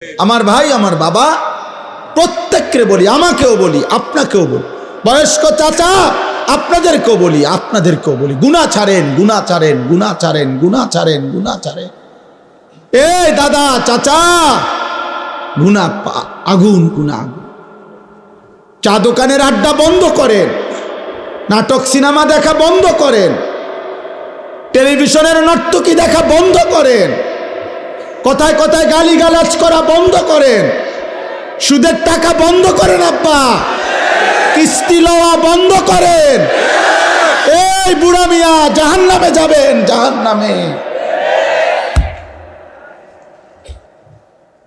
আমার ভাই, আমার বাবা, প্রত্যেককে বলি, আমাকেও বলি, আপনাকেও বলি, বয়স্ক চাচা আপনাদেরকেও বলি, আপনাদেরকেও বলি, গুনাহ ছাড়েন, গুনাহ ছাড়েন, গুনাহ ছাড়েন, গুনাহ ছাড়েন, গুনাহ ছাড়েন। এই দাদা, চাচা, গুনাহ আগুন, গুনাহ আগুন। চা দোকানের আড্ডা বন্ধ করেন, নাটক সিনেমা দেখা বন্ধ করেন, টেলিভিশনের নর্তকী দেখা বন্ধ করেন, কথায় কথায় গালিগালাজ করা বন্ধ করেন, সুদের টাকা বন্ধ করেন, আব্বা কিস্তি লওয়া বন্ধ করেন। এই বুড়া মিয়া জাহান্নামে যাবেন, জাহান্নামে,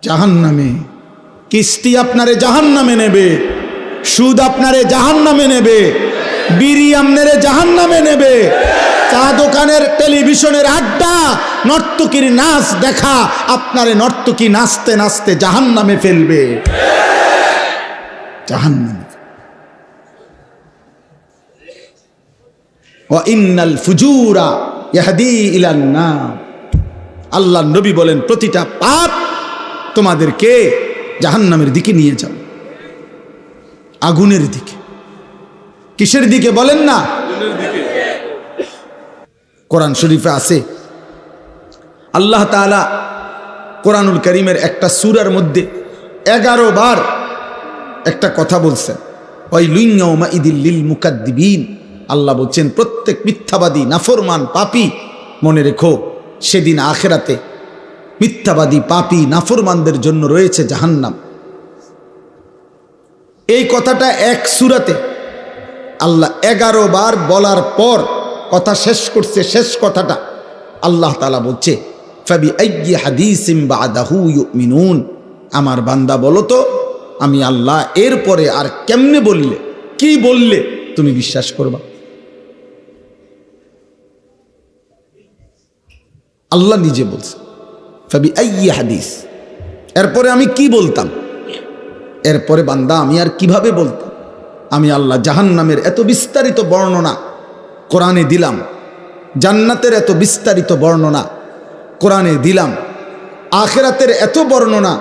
জাহান্নামে। কিস্তি আপনারে জাহান্নামে নেবে, সুদ আপনারে জাহান্নামে নেবে, বিড়ি আপনারে জাহান্নামে নেবে, চা দোকানের টেলিভিশনের আড্ডা, নর্তকীর নাচ দেখা আপনারে নর্তকী নাচতে নাচতে জাহান্নামে ফেলবে, জাহান্নামে। ওয়া ইন্নাল ফুজুরা ইয়াহদি ইলান নার। আল্লাহর নবী বলেন, প্রতিটা পাপ তোমাদেরকে জাহান্নামের দিকে নিয়ে যাও, আগুনের দিকে। কিসের দিকে বলেন না? কোরআন শরীফে আছে, আল্লাহ তাআলা কোরআনুল কারীমের একটা সূরার মধ্যে 11 বার একটা কথা বলছেন, ওয়াইলুন ইয়াউমাইদিল লিল মুকাদ্দিবিন। আল্লাহ বলছেন, প্রত্যেক মিথ্যাবাদী, নাফরমান, পাপী, মনে রেখো সেদিন আখিরাতে মিথ্যাবাদী, পাপী, নাফরমানদের জন্য রয়েছে জাহান্নাম। এই কথাটা এক সূরাতে আল্লাহ 11 বার বলার পর কথা শেষ করছে। শেষ কথাটা আল্লাহ তাআলা বলছে, ফাবি আইয়্যি হাদিসিম বাদাহু ইউমিনুন। আমার বান্দা বলো তো, আমি আল্লাহ এরপরে আর কেমনে বললে, কি বললে তুমি বিশ্বাস করবা? আল্লাহ নিজে বলছে, ফাবি আইয়্যি হাদিস, এরপরে আমি কি বলতাম, এরপরে বান্দা আমি আর কিভাবে বলতাম। আমি আল্লাহ জাহান্নামের এত বিস্তারিত বর্ণনা কোরআনে দিলাম, জান্নাতের এত বিস্তারিত বর্ণনা কোরআনে দিলাম, আখিরাতের এত বর্ণনা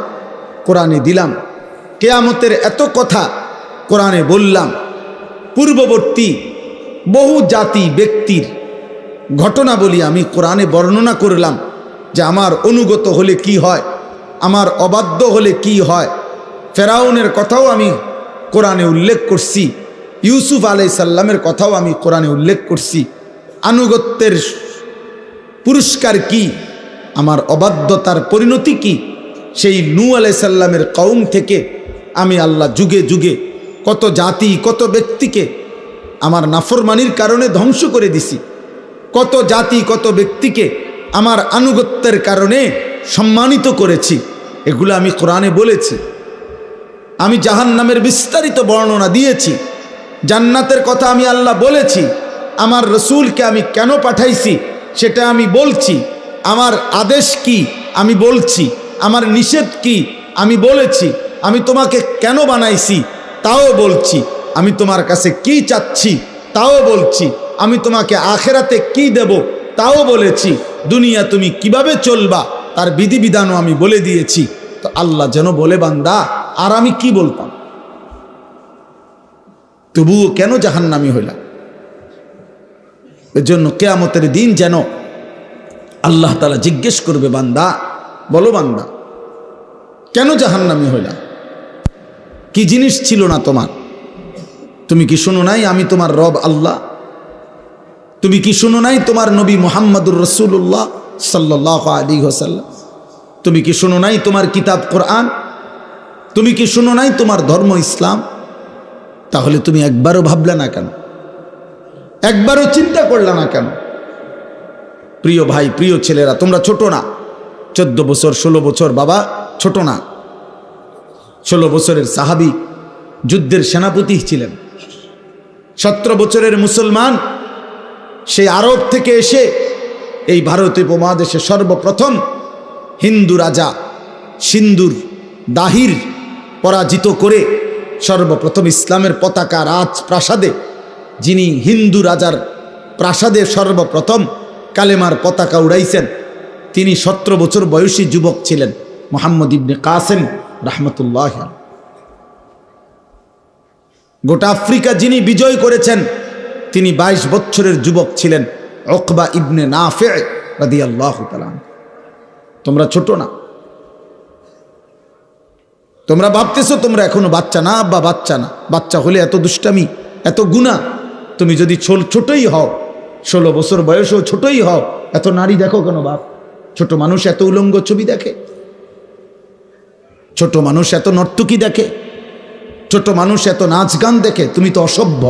কোরআনে দিলাম, কিয়ামতের এত কথা কোরআনে বললাম, পূর্ববর্তী বহু জাতি ব্যক্তির ঘটনা বলি আমি কোরআনে বর্ণনা করলাম, যে আমার অনুগত হলে কি হয়, আমার অবাধ্য হলে কি হয়। ফেরাউনের কথাও আমি কোরআনে উল্লেখ করছি, ইউসুফ আলাইহিস সালামের কথাও আমি কোরআনে উল্লেখ করছি। আনুগত্যের পুরস্কার কি, আমার অবাধ্যতার পরিণতি কি, সেই নূহ আলাইহিস সালামের কওম থেকে আমি আল্লাহ যুগে যুগে কত জাতি, কত ব্যক্তিকে আমার নাফরমানির কারণে ধ্বংস করে দিছি, কত জাতি, কত ব্যক্তিকে আমার আনুগত্যের কারণে সম্মানিত করেছি। এগুলো আমি কোরআনে বলেছি। আমি জাহান্নামের বিস্তারিত বর্ণনা দিয়েছি, জান্নাতের কথা আমি আল্লাহ বলেছি, আমার রসুলকে আমি কেন পাঠাইছি সেটা আমি বলছি, আমার আদেশ কি আমি বলছি, আমার নিষেধ কি আমি বলেছি, আমি তোমাকে কেন বানাইছি তাও বলছি, আমি তোমার কাছে কি চাচ্ছি তাও বলছি, আমি তোমাকে আখিরাতে কি দেব তাও বলেছি, দুনিয়া তুমি কিভাবে চলবা তার বিধিবিধানও আমি বলে দিয়েছি। তো আল্লাহ যেন বলে, বান্দা আর আমি কি বলতাম, তবুও কেন জাহান্নামী হইলাম? এর জন্য কিয়ামতের দিন যেন আল্লাহ তাআলা জিজ্ঞেস করবে, বান্দা বলো, বান্দা কেন জাহান্নামী হইলাম? কি জিনিস ছিল না তোমার? তুমি কি শোনো নাই আমি তোমার রব আল্লাহ? তুমি কি শোনো নাই তোমার নবী মুহাম্মদুর রাসূলুল্লাহ সাল্লাল্লাহু আলাইহি ওয়াসাল্লাম? তুমি কি শোনো নাই তোমার কিতাব কোরআন? তুমি কি শোনো নাই তোমার ধর্ম ইসলাম? তাহলে তুমি একবারও ভাবলে না কেন? একবারও চিন্তা করলে না কেন? প্রিয় ভাই, প্রিয় ছেলেরা, তোমরা ছোট না, 14 বছর 16 বছর, বাবা ছোট না। 16 বছরের সাহাবী যুদ্ধের সেনাপতি ছিলেন। 17 বছরের মুসলমান, সেই আরব থেকে এসে এই ভারতীয় উপমহাদেশে সর্বপ্রথম হিন্দু রাজা সিন্ধুর দাহির পরাজিত করে সর্বপ্রথম ইসলামের পতাকা রাজপ্রাসাদে, যিনি হিন্দু রাজার প্রাসাদে সর্বপ্রথম কালেমার পতাকা উড়াইছেন, তিনি 17 বছর বয়সী যুবক ছিলেন। মুহাম্মদ ইবনে কাসেম রাহমাতুল্লাহ। গোটা আফ্রিকা যিনি বিজয় করেছেন তিনি 22 বছরের যুবক ছিলেন, উকবা ইবনে নাফি রাদিয়াল্লাহু তাআলা। তোমরা ছোট না, তোমরা ভাবতেছো তোমরা এখনো বাচ্চা না, আব্বা বাচ্চা না। বাচ্চা হলে এত দুষ্টামি, এত গুনাহ। তুমি যদি ছোটই হও, 16 বছর বয়সেও ছোটই হও, এত নারী দেখো কেন বাপ? ছোট মানুষ এত উলঙ্গ ছবি দেখে, ছোট মানুষ এত নর্তকী দেখে, ছোট মানুষ এত নাচ গান দেখে। তুমি তো অসভ্য।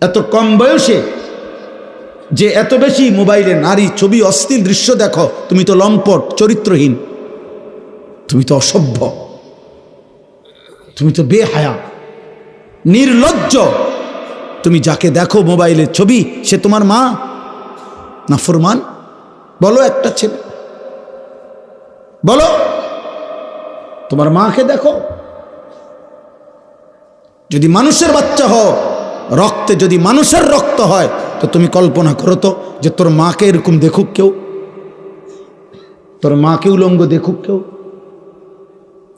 এত কম বয়সে যে এত বেশি মোবাইলে নারী ছবি অশ্লীল দৃশ্য দেখো, তুমি তো লম্পট, চরিত্রহীন, তুমি তো অসভ্য, তুমি তো বেহায়া, নির্লজ্জ। তুমি যাকে দেখো মোবাইলের ছবি, সে তোমার মা না ফরমান? বলো একটা ছেলে, বলো তোমার মাকে দেখো। যদি মানুষের বাচ্চা হও, রক্তে যদি মানুষের রক্ত হয়, তো তুমি কল্পনা করো তো যে তোর মাকে এরকম দেখুক কেউ, তোর মাকে উলঙ্গ দেখুক কেউ,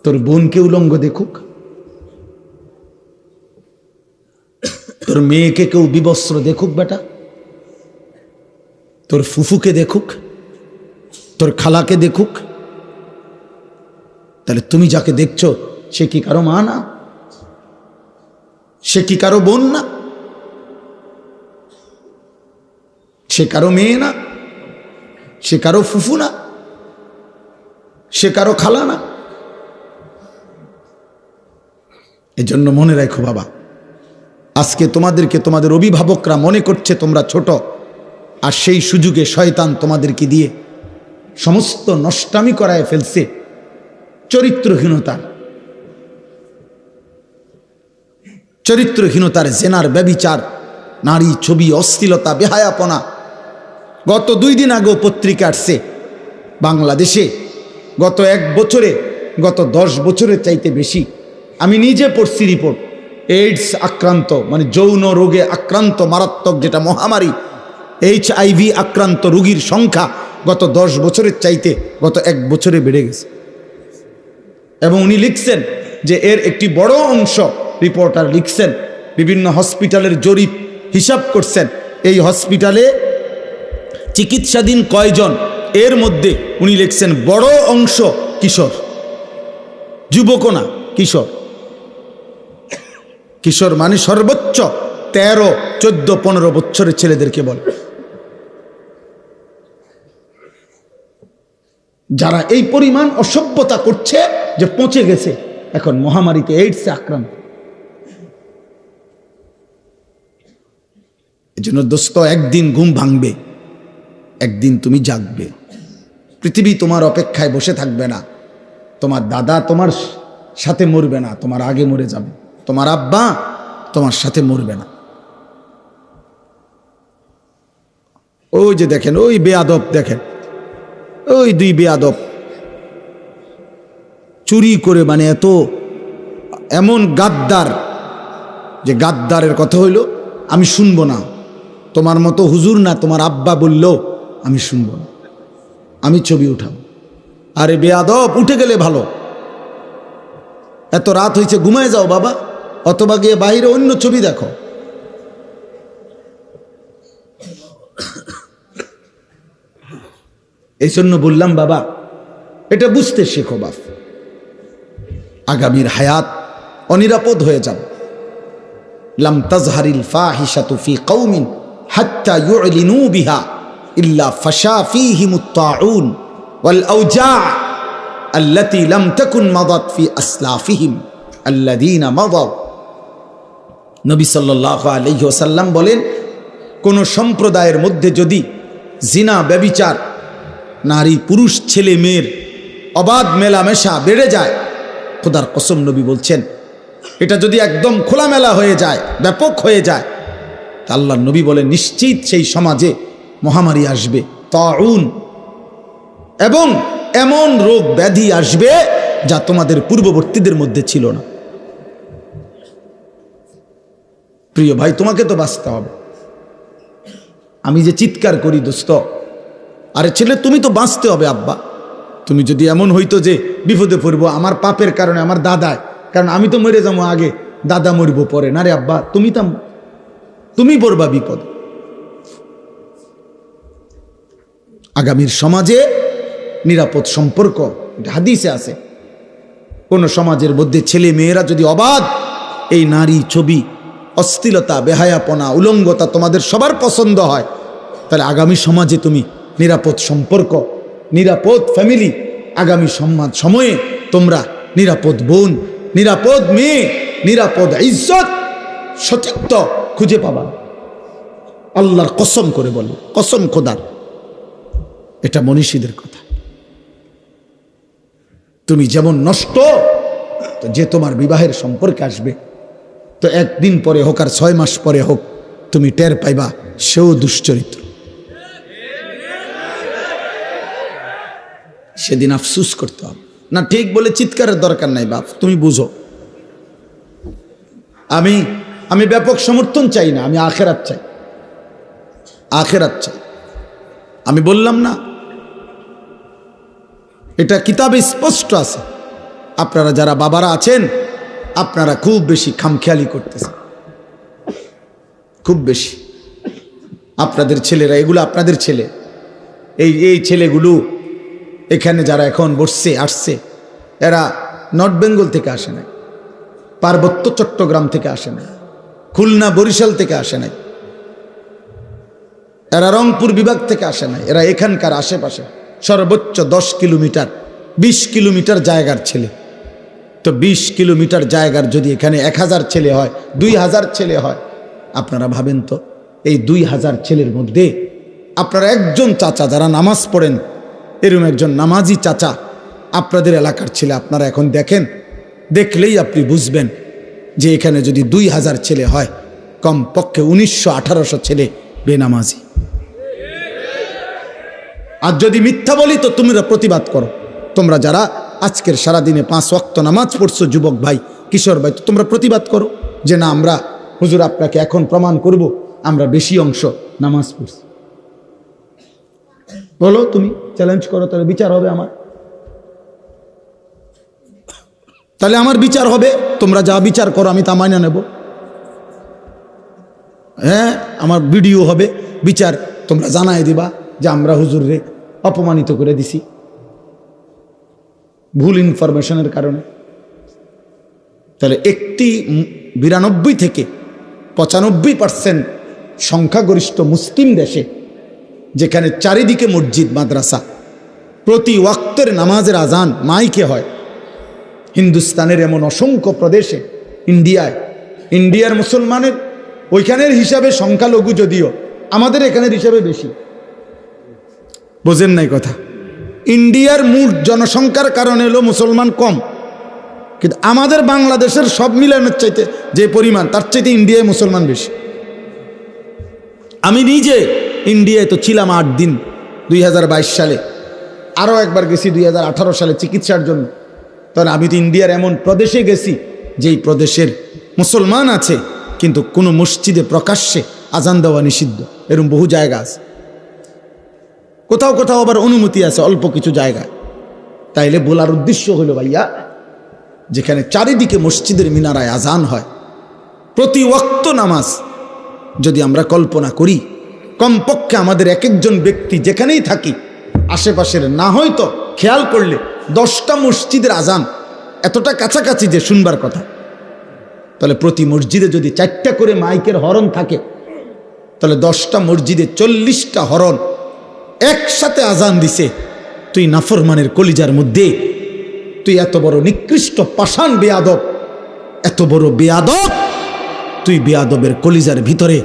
তোর বোনকে উলঙ্গ দেখুক, তোর মেয়েকে কেউ বিবস্ত্র দেখুক বেটা, তোর ফুফুকে দেখুক, তোর খালাকে দেখুক। তাহলে তুমি যাকে দেখছো সে কি কারো মা না? সে কি কারো বোন না? সে কারো মেয়ে না? সে কারো ফুফু না? সে কারো খালা না? এজন্য মনে রাখো বাবা, আজকে তোমাদেরকে তোমাদের অভিভাবকরা মনে করছে তোমরা ছোট, আর সেই সুযোগে শয়তান তোমাদেরকে দিয়ে সমস্ত নষ্টামি করায় ফেলছে। চরিত্রহীনতার জেনার, ব্যভিচার, নারী ছবি, অশ্লীলতা, বেহায়াপনা। গত 2 দিন আগেও পত্রিকা আসছে বাংলাদেশে গত 1 বছরে, গত 10 বছরের চাইতে বেশি, আমি নিজে পড়ছি রিপোর্ট, এইডস আক্রান্ত, মানে যৌন রোগে আক্রান্ত মারাত্মক যেটা মহামারী, HIV আক্রান্ত রোগীর সংখ্যা গত 10 বছরের চাইতে গত 1 বছরে বেড়ে গেছে। এবং উনি লিখছেন যে এর একটি বড় অংশ, রিপোর্টার লিখছেন, বিভিন্ন হসপিটালের জরিপ হিসাব করছেন, এই হসপিটালে চিকিৎসাধীন কয়জন, এর মধ্যে উনি লিখছেন বড় অংশ কিশোর, যুবকও না, কিশোর। কিশোর মানে সর্বোচ্চ 13, 14, 15 বছরের ছেলেদেরকে বলে। যারা এই পরিমাণ অসভ্যতা করছে যে পচে গেছে এখন মহামারীতে, এইডসে আক্রান্ত। এজন্য দোস্ত, একদিন ঘুম ভাঙবে, একদিন তুমি জাগবে। পৃথিবী তোমার অপেক্ষায় বসে থাকবে না। তোমার দাদা তোমার সাথে মরবে না, তোমার আগে মরে যাবে। তোমার আব্বা তোমার সাথে মরবে না। ওই যে দেখেন, ওই বেয়াদব দেখেন, ওই 2 বেয়াদব চুরি করে, মানে এমন গাদ্দার, যে গাদ্দারের কথা হইল আমি শুনবো না, তোমার মতো হুজুর না, তোমার আব্বা বললেও আমি শুনবো না, আমি ছবি উঠাবো। আরে বেয়াদব, উঠে গেলে ভালো। এত রাত হয়েছে, ঘুমায় যাও বাবা, অথবা গিয়ে বাইরে অন্য ছবি দেখো। এই জন্য বললাম বাবা, এটা বুঝতে শেখো বাপ। আগামীর হায়াত অনিরাপদ হয়ে যাবে। লাম তাজহারিল ফাহিশাতু ফি কওমিন হাত্তা ইউলিনু বিহা ইল্লা ফাশা ফীহিমুত তাউন ওয়াল আওজা আল্লাতী লাম তাকুন মাদাত ফি আসলাফিহিম আল্লাযীনা মাদাউ। নবী সাল্লাল্লাহু আলাইহি ওয়াসাল্লাম বলেন, কোন সম্প্রদায়ের মধ্যে যদি জিনা, ব্যভিচার, নারী পুরুষ, ছেলে মেয়ের অবাধ মেলামেশা বেড়ে যায়, খোদার কসম নবী বলছেন, এটা যদি একদম খোলামেলা হয়ে যায়, ব্যাপক হয়ে যায়, তা আল্লাহর নবী বলেন নিশ্চিত সেই সমাজে মহামারী আসবে, তাউন, এবং এমন রোগ ব্যাধি আসবে যা তোমাদের পূর্ববর্তীদের মধ্যে ছিল না। প্রিয় ভাই, তোমাকে তো বাঁচতে হবে। আমি যে চিৎকার করি দোস্ত, আরে ছেলে তুমি তো বাঁচতে হবে আব্বা, তুমি যদি এমন হইতো যে বিপদে পড়বো আমার পাপের কারণে, আমার দাদায়, কারণ আমি তো মরে যাবো আগে, দাদা মরবো পরে, না রে আব্বা তুমি পড়বা বিপদ। আগামীর সমাজে নিরাপদ সম্পর্ক, হাদিসে আছে, কোন সমাজের মধ্যে ছেলে মেয়েরা যদি অবাধ এই নারী ছবি, অশ্লীলতা, বেহায়াপনা, উলঙ্গতা তোমাদের সবার পছন্দ হয়, তাহলে আগামী সমাজে তুমি নিরাপদ সম্পর্ক, নিরাপদ ফ্যামিলি, আগামী সময়ে তোমরা নিরাপদ বোন, নিরাপদ মেয়ে, নিরাপদ ইজ্জত, সতীত্ব খুঁজে পাবা। আল্লাহর কসম করে বলো, কসম খোদার, এটা মনীষীদের কথা। তুমি যেমন নষ্ট, তো যে তোমার বিবাহের সম্পর্কে আসবে, তো একদিন পরে হোক আর 6 মাস পরে হোক, তুমি টের পাইবা সেও দুশ্চরিত্র। সেদিন আফসুস করতে হবে না। ঠিক বলে চিৎকারের দরকার নাই বাপ, তুমি বুঝো। আমি ব্যাপক সমর্থন চাই না, আমি আখেরাত চাই, আখেরাত চাই। আমি বললাম না, এটা কিতাবে স্পষ্ট আছে। আপনারা যারা বাবারা আছেন, আপনারা খুব বেশি খামখেয়ালি করতেছেন, খুব বেশি। আপনাদের ছেলেরা, এগুলো আপনাদের ছেলে, এই ছেলেগুলো এখানে যারা এখন বসছে, আসছে, এরা নর্থ বেঙ্গল থেকে আসে নাই, পার্বত্য চট্টগ্রাম থেকে আসে নাই, খুলনা বরিশাল থেকে আসে নাই, এরা রংপুর বিভাগ থেকে আসে নাই, এরা এখানকার আশেপাশে সর্বোচ্চ 10 কিলোমিটার 20 কিলোমিটার জায়গার ছেলে। তো 20 কিলোমিটার জায়গার যদি এখানে 1000 ছেলে হয়, 2000 ছেলে হয়, আপনারা ভাবেন তো এই 2000 ছেলের মধ্যে আপনারা একজন চাচা যারা নামাজ পড়েন, এরকম একজন নামাজি চাচা আপনাদের এলাকার ছেলে, আপনারা এখন দেখেন, দেখলেই আপনি বুঝবেন যে এখানে যদি 2000 ছেলে হয়, কমপক্ষে 1900-1800 ছেলে বেনামাজি। আর যদি মিথ্যা বলি তো তোমরা প্রতিবাদ করো। তোমরা যারা আজকের সারাদিনে 5 ওয়াক্ত নামাজ পড়ছো, যুবক ভাই, কিশোর ভাই, তো তোমরা প্রতিবাদ করো যে না, আমরা হুজুর আপনাকে এখন প্রমাণ করব আমরা বেশি অংশ নামাজ পড়ছি। বলো, তুমি চ্যালেঞ্জ করো, তাহলে বিচার হবে আমার, তাহলে আমার বিচার হবে। তোমরা যা বিচার করো আমি তা মাইনা নেব। হ্যাঁ, আমার ভিডিও হবে, বিচার তোমরা জানাই দিবা যে আমরা হুজুররে অপমানিত করে দিছি ভুল ইনফরমেশনের কারণে। তাহলে একটি 92 থেকে 95% সংখ্যাগরিষ্ঠ মুসলিম দেশে, যেখানে চারিদিকে মসজিদ মাদ্রাসা, প্রতি ওয়াক্তের নামাজের আজান মাইকে হয়, হিন্দুস্তানের এমন অসংখ্য প্রদেশে, ইন্ডিয়ার মুসলমানের ওইখানের হিসাবে সংখ্যালঘু যদিও, আমাদের এখানের হিসাবে বেশি। বোঝেন নাই কথা? ইন্ডিয়ার মোট জনসংখ্যার কারণে হলো মুসলমান কম, কিন্তু আমাদের বাংলাদেশের সব মিলানোর চাইতে যে পরিমাণ, তার চাইতে ইন্ডিয়ায় মুসলমান বেশি। আমি নিজে ইন্ডিয়ায় তো ছিলাম 8 দিন 2022 সালে, আরও একবার গেছি 2018 সালে চিকিৎসার জন্য। তখন আমি তো ইন্ডিয়ার এমন প্রদেশে গেছি যেই প্রদেশের মুসলমান আছে কিন্তু কোনো মসজিদে প্রকাশ্যে আজান দেওয়া নিষিদ্ধ, এরকম বহু জায়গা আছে। কোথাও কোথাও আবার অনুমতি আছে অল্প কিছু জায়গায়। তাইলে বলার উদ্দেশ্য হলো ভাইয়া, যেখানে চারিদিকে মসজিদের মিনারায় আজান হয়, প্রতি ওয়াক্ত নামাজ যদি আমরা কল্পনা করি, কমপক্ষে আমাদের এক একজন ব্যক্তি যেখানেই থাকি আশেপাশের, না হয়তো খেয়াল করলে 10টা মসজিদের আজান এতটা কাছাকাছি যে শুনবার কথা, তাহলে প্রতি মসজিদে যদি 4টা করে মাইকের হরন থাকে, তাহলে 10টা মসজিদে 40টা হরন একসাথে আজান দিছে। তুই নাফরমানের কলিজার মধ্যে, তুই এত বড় নিকৃষ্ট পাষাণ বেয়াদব, এত বড় বেয়াদব, তুই বেয়াদবের কলিজার ভিতরে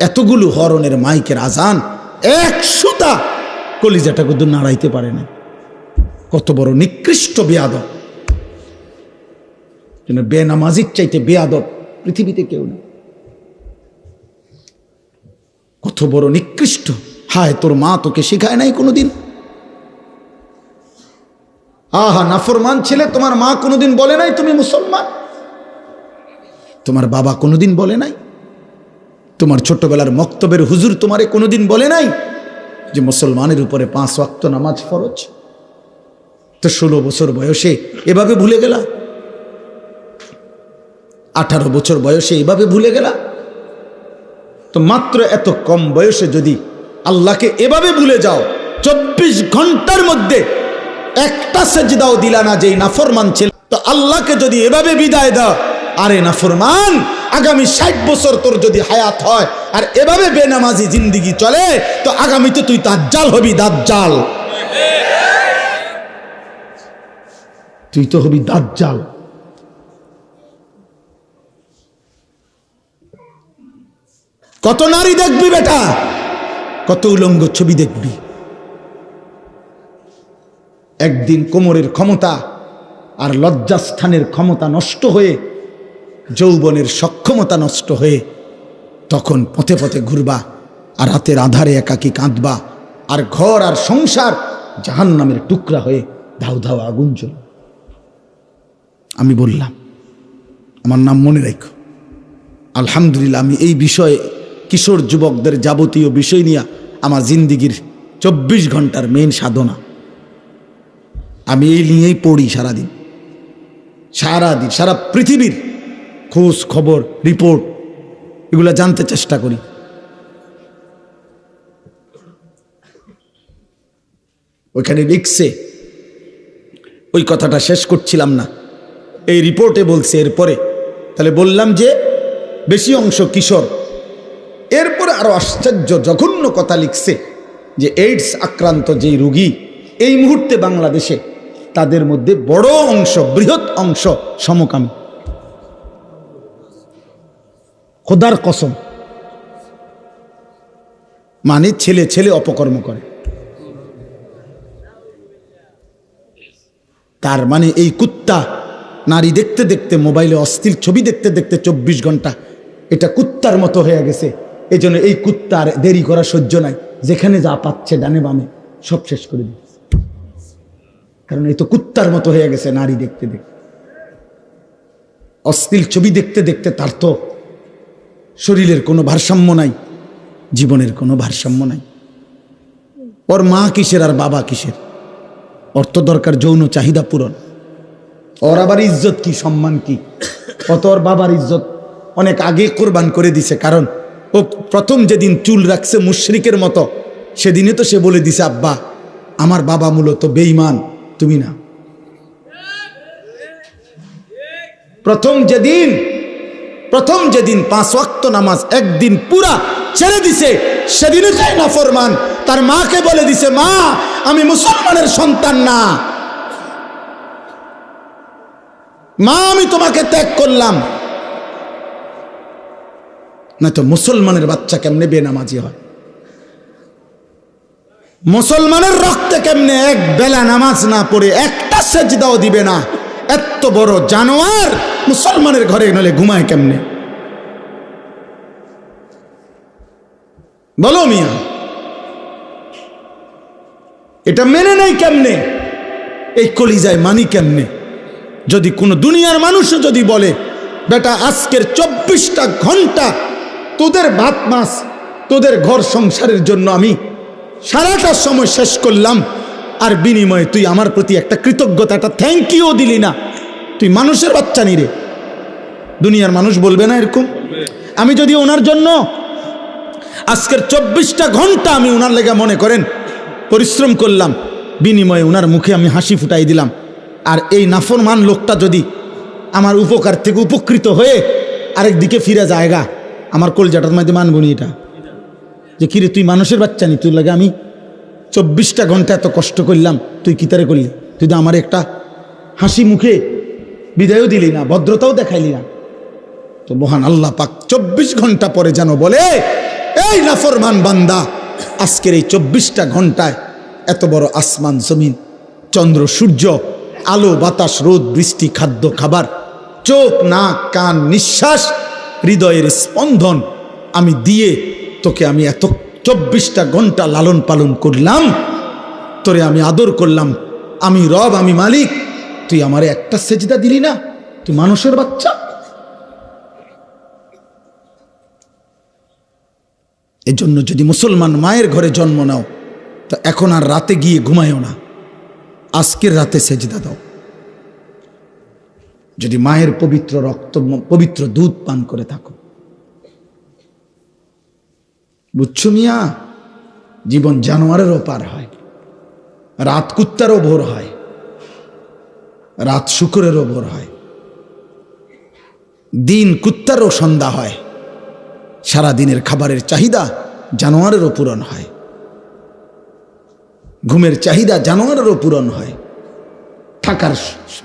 এতগুলো হরনের মাইকের আজান, 100টা কলিজাটা কিন্তু নাড়াইতে পারে না। কত বড় নিকৃষ্ট বেয়াদব! বেনামাজির চাইতে বেয়াদব পৃথিবীতে কেউ নেই। কত বড় নিকৃষ্ট! হায়, তোর মা তোকে শেখায় নাই কোনোদিন? আহা, নাফরমান ছেলে, তোমার মা কোনোদিন বলে নাই তুমি মুসলমান? তোমার বাবা কোনোদিন বলে নাই? তোমার ছোটবেলার মক্তবের হুজুর তোমারে কোনোদিন বলে নাই যে মুসলমানের উপরে 5 ওয়াক্ত নামাজ ফরজ? তো 16 বছর বয়সে এভাবে ভুলে গেলা, 18 বছর বয়সে এভাবে ভুলে গেলা। তো মাত্র এত কম বয়সে যদি আল্লাহকে এভাবে ভুলে যাও, 24 ঘন্টার মধ্যে একটা সেজদাও দিলা না যেই নাফরমান ছিল, তো আল্লাহকে যদি এভাবে বিদায় দাও, আরে নাফরমান, আগামী 60 বছর তোর যদি হায়াত হয় আর এভাবে বেনামাজি জিন্দিগি চলে, তো আগামীতে তুই দাজ্জাল হবি, দাজ্জাল। তুই তো হবি দাজ্জাল। কত নারী দেখবি বেটা, কত উলঙ্গ ছবি দেখবি। একদিন কোমরের ক্ষমতা আর লজ্জাস্থানের ক্ষমতা নষ্ট হয়ে, যৌবনের সক্ষমতা নষ্ট হয়ে, তখন পথে পথে ঘুরবা আর রাতের আধারে একাকী কাঁদবা, আর ঘর আর সংসার জাহান্নামের টুকরা হয়ে ধাউ ধাউ আগুন জ্বলবে। আমি বললাম, আমার নাম মনে রাখো। আলহামদুলিল্লাহ, আমি এই বিষয়ে কিশোর যুবকদের যাবতীয় বিষয় নিয়ে আমার জিন্দিগির 24 ঘন্টার মেইন সাধনা, আমি এই নিয়েই পড়ি সারাদিন, সারা পৃথিবীর খোঁজ খবর, রিপোর্ট, এগুলো জানতে চেষ্টা করি। ওইখানে লিখছে, ওই কথাটা শেষ করছিলাম না, এই রিপোর্টে বলছে এরপরে, তাহলে বললাম যে বেশি অংশ কিশোর। এরপরে আরো আশ্চর্য জঘন্য কথা লিখছে যে এইডস আক্রান্ত যেই রোগী এই মুহূর্তে বাংলাদেশে, তাদের মধ্যে বড় অংশ, বৃহৎ অংশ সমকামী। খোদার কসম, মানে ছেলে ছেলে অপকর্ম করে। তার মানে এই কুত্তা নারী দেখতে দেখতে, মোবাইলে অশ্লীল ছবি দেখতে দেখতে 24 ঘন্টা এটা কুত্তার মতো হয়ে গেছে। এই জন্য এই কুত্তার দেরি করা সহ্য নাই, যেখানে যা পাচ্ছে ডানে বামে সব শেষ করে দিচ্ছে। কারণ এই তো কুত্তার মতো হয়ে গেছে নারী দেখতে দেখতে, অশ্লীল ছবি দেখতে দেখতে। তার তো শরীরের কোনো ভারসাম্য নাই, জীবনের কোনো ভারসাম্য নাই। ওর মা কিসের আর বাবা কিসের? ওর তো দরকার যৌন চাহিদা পূরণ। ওর আবার ইজ্জত কি, সম্মান কি? অত ওর বাবার ইজ্জত অনেক আগে কোরবান করে দিছে। কারণ ও প্রথম যেদিন চুল রাখছে মুশরিকের মতো, সেদিনে তো সে বলে দিছে, আব্বা আমার বাবা মূলত বেঈমান, তুমি না। প্রথম যেদিন 5 ওয়াক্ত নামাজ একদিন পুরা ছেড়ে দিছে, সেদিনে চাই না ফরমান তার মাকে বলে দিছে, মা আমি মুসলমানের সন্তান না, মা আমি তোমাকে ত্যাগ করলাম। না তো মুসলমানের বাচ্চা কেমনে বেনামাজি হয়? মুসলমানের রক্তে কেমনে এক বেলা নামাজ না পড়ে একটা সেজদাও দিবে না? এত বড় জানোয়ার মুসলমানের ঘরে নলে ঘুমায় কেমনে? বলো মিয়া, এটা মেনে নেই কেমনে? এই কলিজায় মানি কেমনে? যদি কোনো দুনিয়ার মানুষও যদি বলে, বেটা আজকের 24টা ঘন্টা তোদের ভাত মাছ, তোদের ঘর সংসারের জন্য আমি সারাটা সময় শেষ করলাম, আর বিনিময়ে তুই আমার প্রতি একটা কৃতজ্ঞতা, একটা থ্যাংক ইউ দিলি না, তুই মানুষের বাচ্চা নি রে। দুনিয়ার মানুষ বলবে না এরকম? আমি যদি ওনার জন্য আজকের 24টা ঘন্টা আমি ওনার লেগে মনে করেন পরিশ্রম করলাম, বিনিময়ে ওনার মুখে আমি হাসি ফুটাই দিলাম, আর এই নাফরমান লোকটা যদি আমার উপকার থেকে উপকৃত হয়ে আরেক দিকে ফিরে যায়গা, আমার কলজাটার মধ্যে মানবনি এটা যে কিরে তুই মানুষের বাচ্চা নি, তুই লাগে আমি 24টা ঘন্টা এত কষ্ট করলাম, তুই কি তারে করলি? তুই তো আমার একটা হাসি মুখে বিদায়ও দিলি না, ভদ্রতাও দেখাইলি না। তো মহান আল্লাহ পাক 24 ঘন্টা পরে যেন বলে, এই নাফরমান বান্দা, আজকের এই 24টা ঘন্টায় এত বড় আসমান জমিন, চন্দ্র সূর্য, আলো বাতাস, রোদ বৃষ্টি, খাদ্য খাবার, চোখ নাক কান নিঃশ্বাস, হৃদয়ের স্পন্দন আমি দিয়ে তোকে আমি এত 24টা ঘন্টা লালন পালন করলাম, তোরে আমি আদর করলাম, আমি রব, আমি মালিক, তুই আমারে একটা সেজদা দিলি না? তুই মানুষের বাচ্চা। এজন্য যদি মুসলমান মায়ের ঘরে জন্ম নাও, তো এখন আর রাতে গিয়ে ঘুমায়ও না, আজকের রাতে সেজদা দাও। যদি মায়ের পবিত্র রক্ত, পবিত্র দুধ পান করে থাকো, বুঝছো মিয়া? জীবন জানোয়ারেরও পার হয়, রাত কুত্তারও ভোর হয়, রাত শুকুরেরও ভোর হয়, দিন কুত্তারও সন্ধ্যা হয়, সারা দিনের খাবারের চাহিদা জানোয়ারেরও পূরণ হয়, ঘুমের চাহিদা জানোয়ারেরও পূরণ হয়, থাকার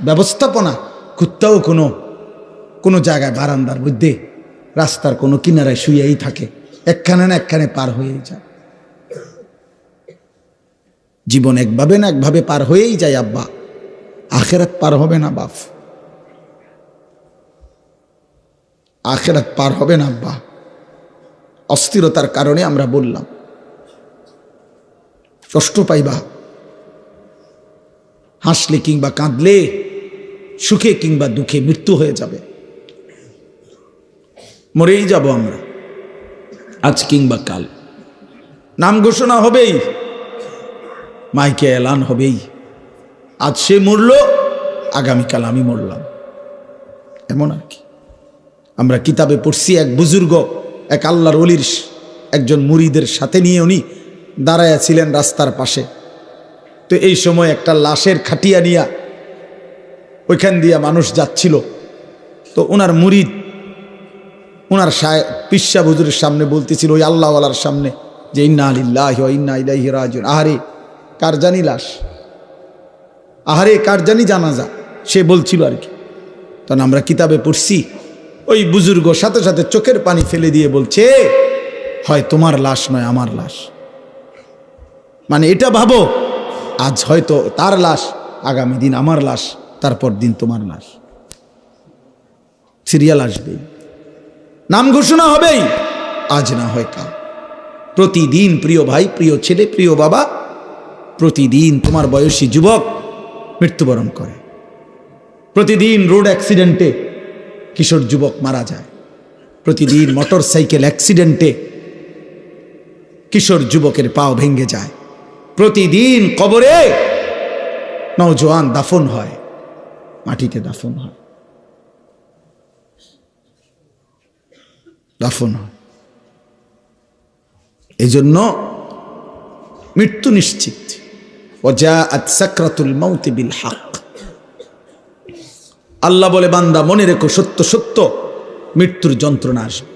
ব্যবস্থাপনা কুত্তাও কোনো জায়গায় বারান্দার মধ্যে রাস্তার কোনো কিনারায় শুয়েই থাকে, একখানে না একখানে পার হয়েই যায়। জীবন একভাবে না একভাবে পার হয়েই যায় আব্বা, আখেরাত পার হবে না বাপ, আখেরাত পার হবে না আব্বা। অস্থিরতার কারণে আমরা বললাম, কষ্ট পাইবা, হাসলে কিংবা কাঁদলে, সুখে কিংবা দুঃখে মৃত্যু হয়ে যাবে, মরেই যাব আমরা, আজ কিংবা কাল। নাম ঘোষণা হবেই, মাইকে এলান হবেই, আজ সে মরল, আগামীকাল আমি মরলাম, এমন আর কি। আমরা কিতাবে পড়ছি, এক বুজুর্গ এক আল্লাহর ওলির একজন মুরিদের সাথে নিয়ে উনি দাঁড়ায়া ছিলেন রাস্তার পাশে। তো এই সময় একটা লাশের খাটিয়া নিয়া ওইখান দিয়া মানুষ যাচ্ছিল। তো ওনার মুরিদ ওনার পিসা হুজুরের সামনে বলতেছিল, ওই আল্লাহওয়ালার সামনে, যে ইন্না লিল্লাহি ওয়া ইন্না ইলাইহি রাজিউন। আহারে কার জানি লাশ, আহারে কার জানি জানাজা, সে বলছিল আর কি। তখন আমরা কিতাবে পড়ছি, ওই বুজুর্গ সাথে সাথে চোখের পানি ফেলে দিয়ে বলছে, হয় তোমার লাশ নয় আমার লাশ। মানে এটা ভাবো, আজ হয়তো তার লাশ, আগামী দিন আমার লাশ, তারপর দিন তোমার লাশ, সিরিয়াল আসবেই, নাম ঘোষণা হবেই, আজ না হয় কাল। প্রতিদিন প্রিয় ভাই, প্রিয় ছেলে, প্রিয় বাবা, প্রতিদিন তোমার বয়সী যুবক মৃত্যুবরণ করে। প্রতিদিন রোড অ্যাক্সিডেন্টে কিশোর যুবক মারা যায়, প্রতিদিন মোটর সাইকেল অ্যাক্সিডেন্টে কিশোর যুবকের পাও ভেঙে যায়, প্রতিদিন কবরে নওজোয়ান দাফন হয়, মাটিতে দাফন হয়, দাফন হয়। এই জন্য মৃত্যু নিশ্চিত। ওয়াজাআত সাকরাতুল মাউত বিল হক। আল্লাহ বলে, বান্দা মনে রেখো, সত্য সত্য মৃত্যুর যন্ত্রণা আসবে।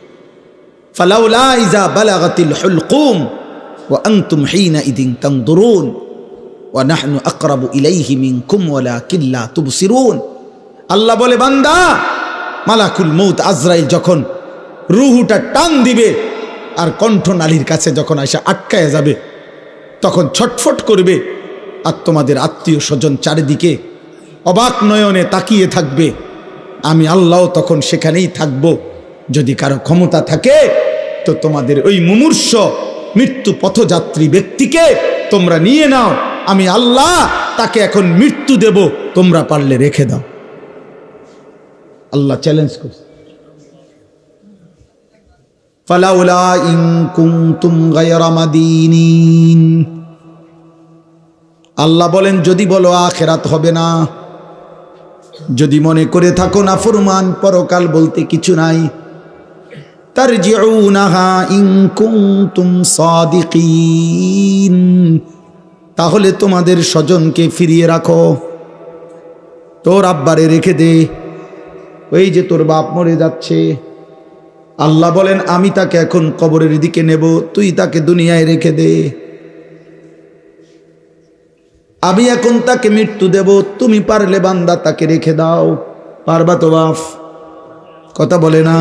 ফালাউলা ইযা বালাগাতিল হুলকুম ওয়া আনতুম হিনা ইদিন তানদুরুন ওয়া নাহনু আকরাবু ইলাইহি মিনকুম ওয়ালাকিন লা তুবসিরুন। আল্লাহ বলে, বান্দা মালাকুল মউত আজরাইল যখন রূহটা টান দিবে আর কণ্ঠনালীর কাছে যখন এসে আটকায় যাবে, তখন ছটফট করবে, আর তোমাদের আত্মীয় স্বজন চারিদিকে অবাক নয়নে তাকিয়ে থাকবে। আমি আল্লাহ তখন সেখানেই থাকব। যদি কারো ক্ষমতা থাকে তো তোমাদের ওই মুমূর্ষ মৃত্যু পথযাত্রী ব্যক্তিকে তোমরা নিয়ে নাও, আমি আল্লাহ তাকে এখন মৃত্যু দেব, তোমরা পারলে রেখে দাও। আল্লাহ চ্যালেঞ্জ করছে, ফালাউলা ইন কুনতুম গায়রা মাদিনিন। আল্লাহ বলেন, যদি বলো আখিরাত হবে না, যদি মনে করে থাকো না ফরমান পরকাল বলতে কিছু নাই, তারজিউনাহা ইন কুনতুম সাদিকিন, তাহলে তোমাদের স্বজনকে ফিরিয়ে রাখো, তোর আব্বারে রেখে দে, ওই যে তোর বাপ মরে যাচ্ছে। আল্লাহ বলেন, আমি তাকে এখন কবরের দিকে নেব, তুই তাকে দুনিয়ায় রেখে দে। আমি এখন তাকে মৃত্যু দেব, তুমি পারলে বান্দা তাকে রেখে দাও। পারবা তো বাপ? কথা বলে না।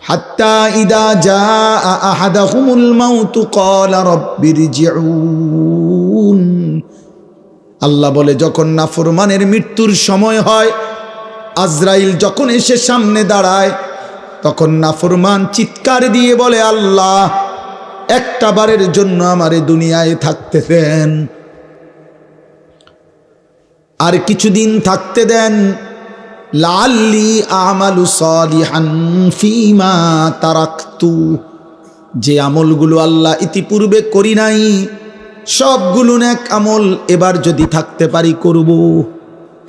হাত্তা ইদা জাআ আহাদাহুমুল মাউতু ক্বালা রাব্বিরজিউন। আল্লাহ বলে, যখন নাফরমানের মৃত্যুর সময় হয়, আজরাইল যখন এসে সামনে দাঁড়ায়, তখন নাফরমান চিৎকার দিয়ে বলে, আল্লাহ একটা বারের জন্য আমারে দুনিয়ায় থাকতে দেন, আর কিছুদিন থাকতে দেন, লাআল্লি আমালু সালিহান ফীমা তারাকতু। যে আমলগুলো আল্লাহ ইতিপূর্বে করি নাই, সবগুলো নেক আমল এবার যদি থাকতে পারি করব।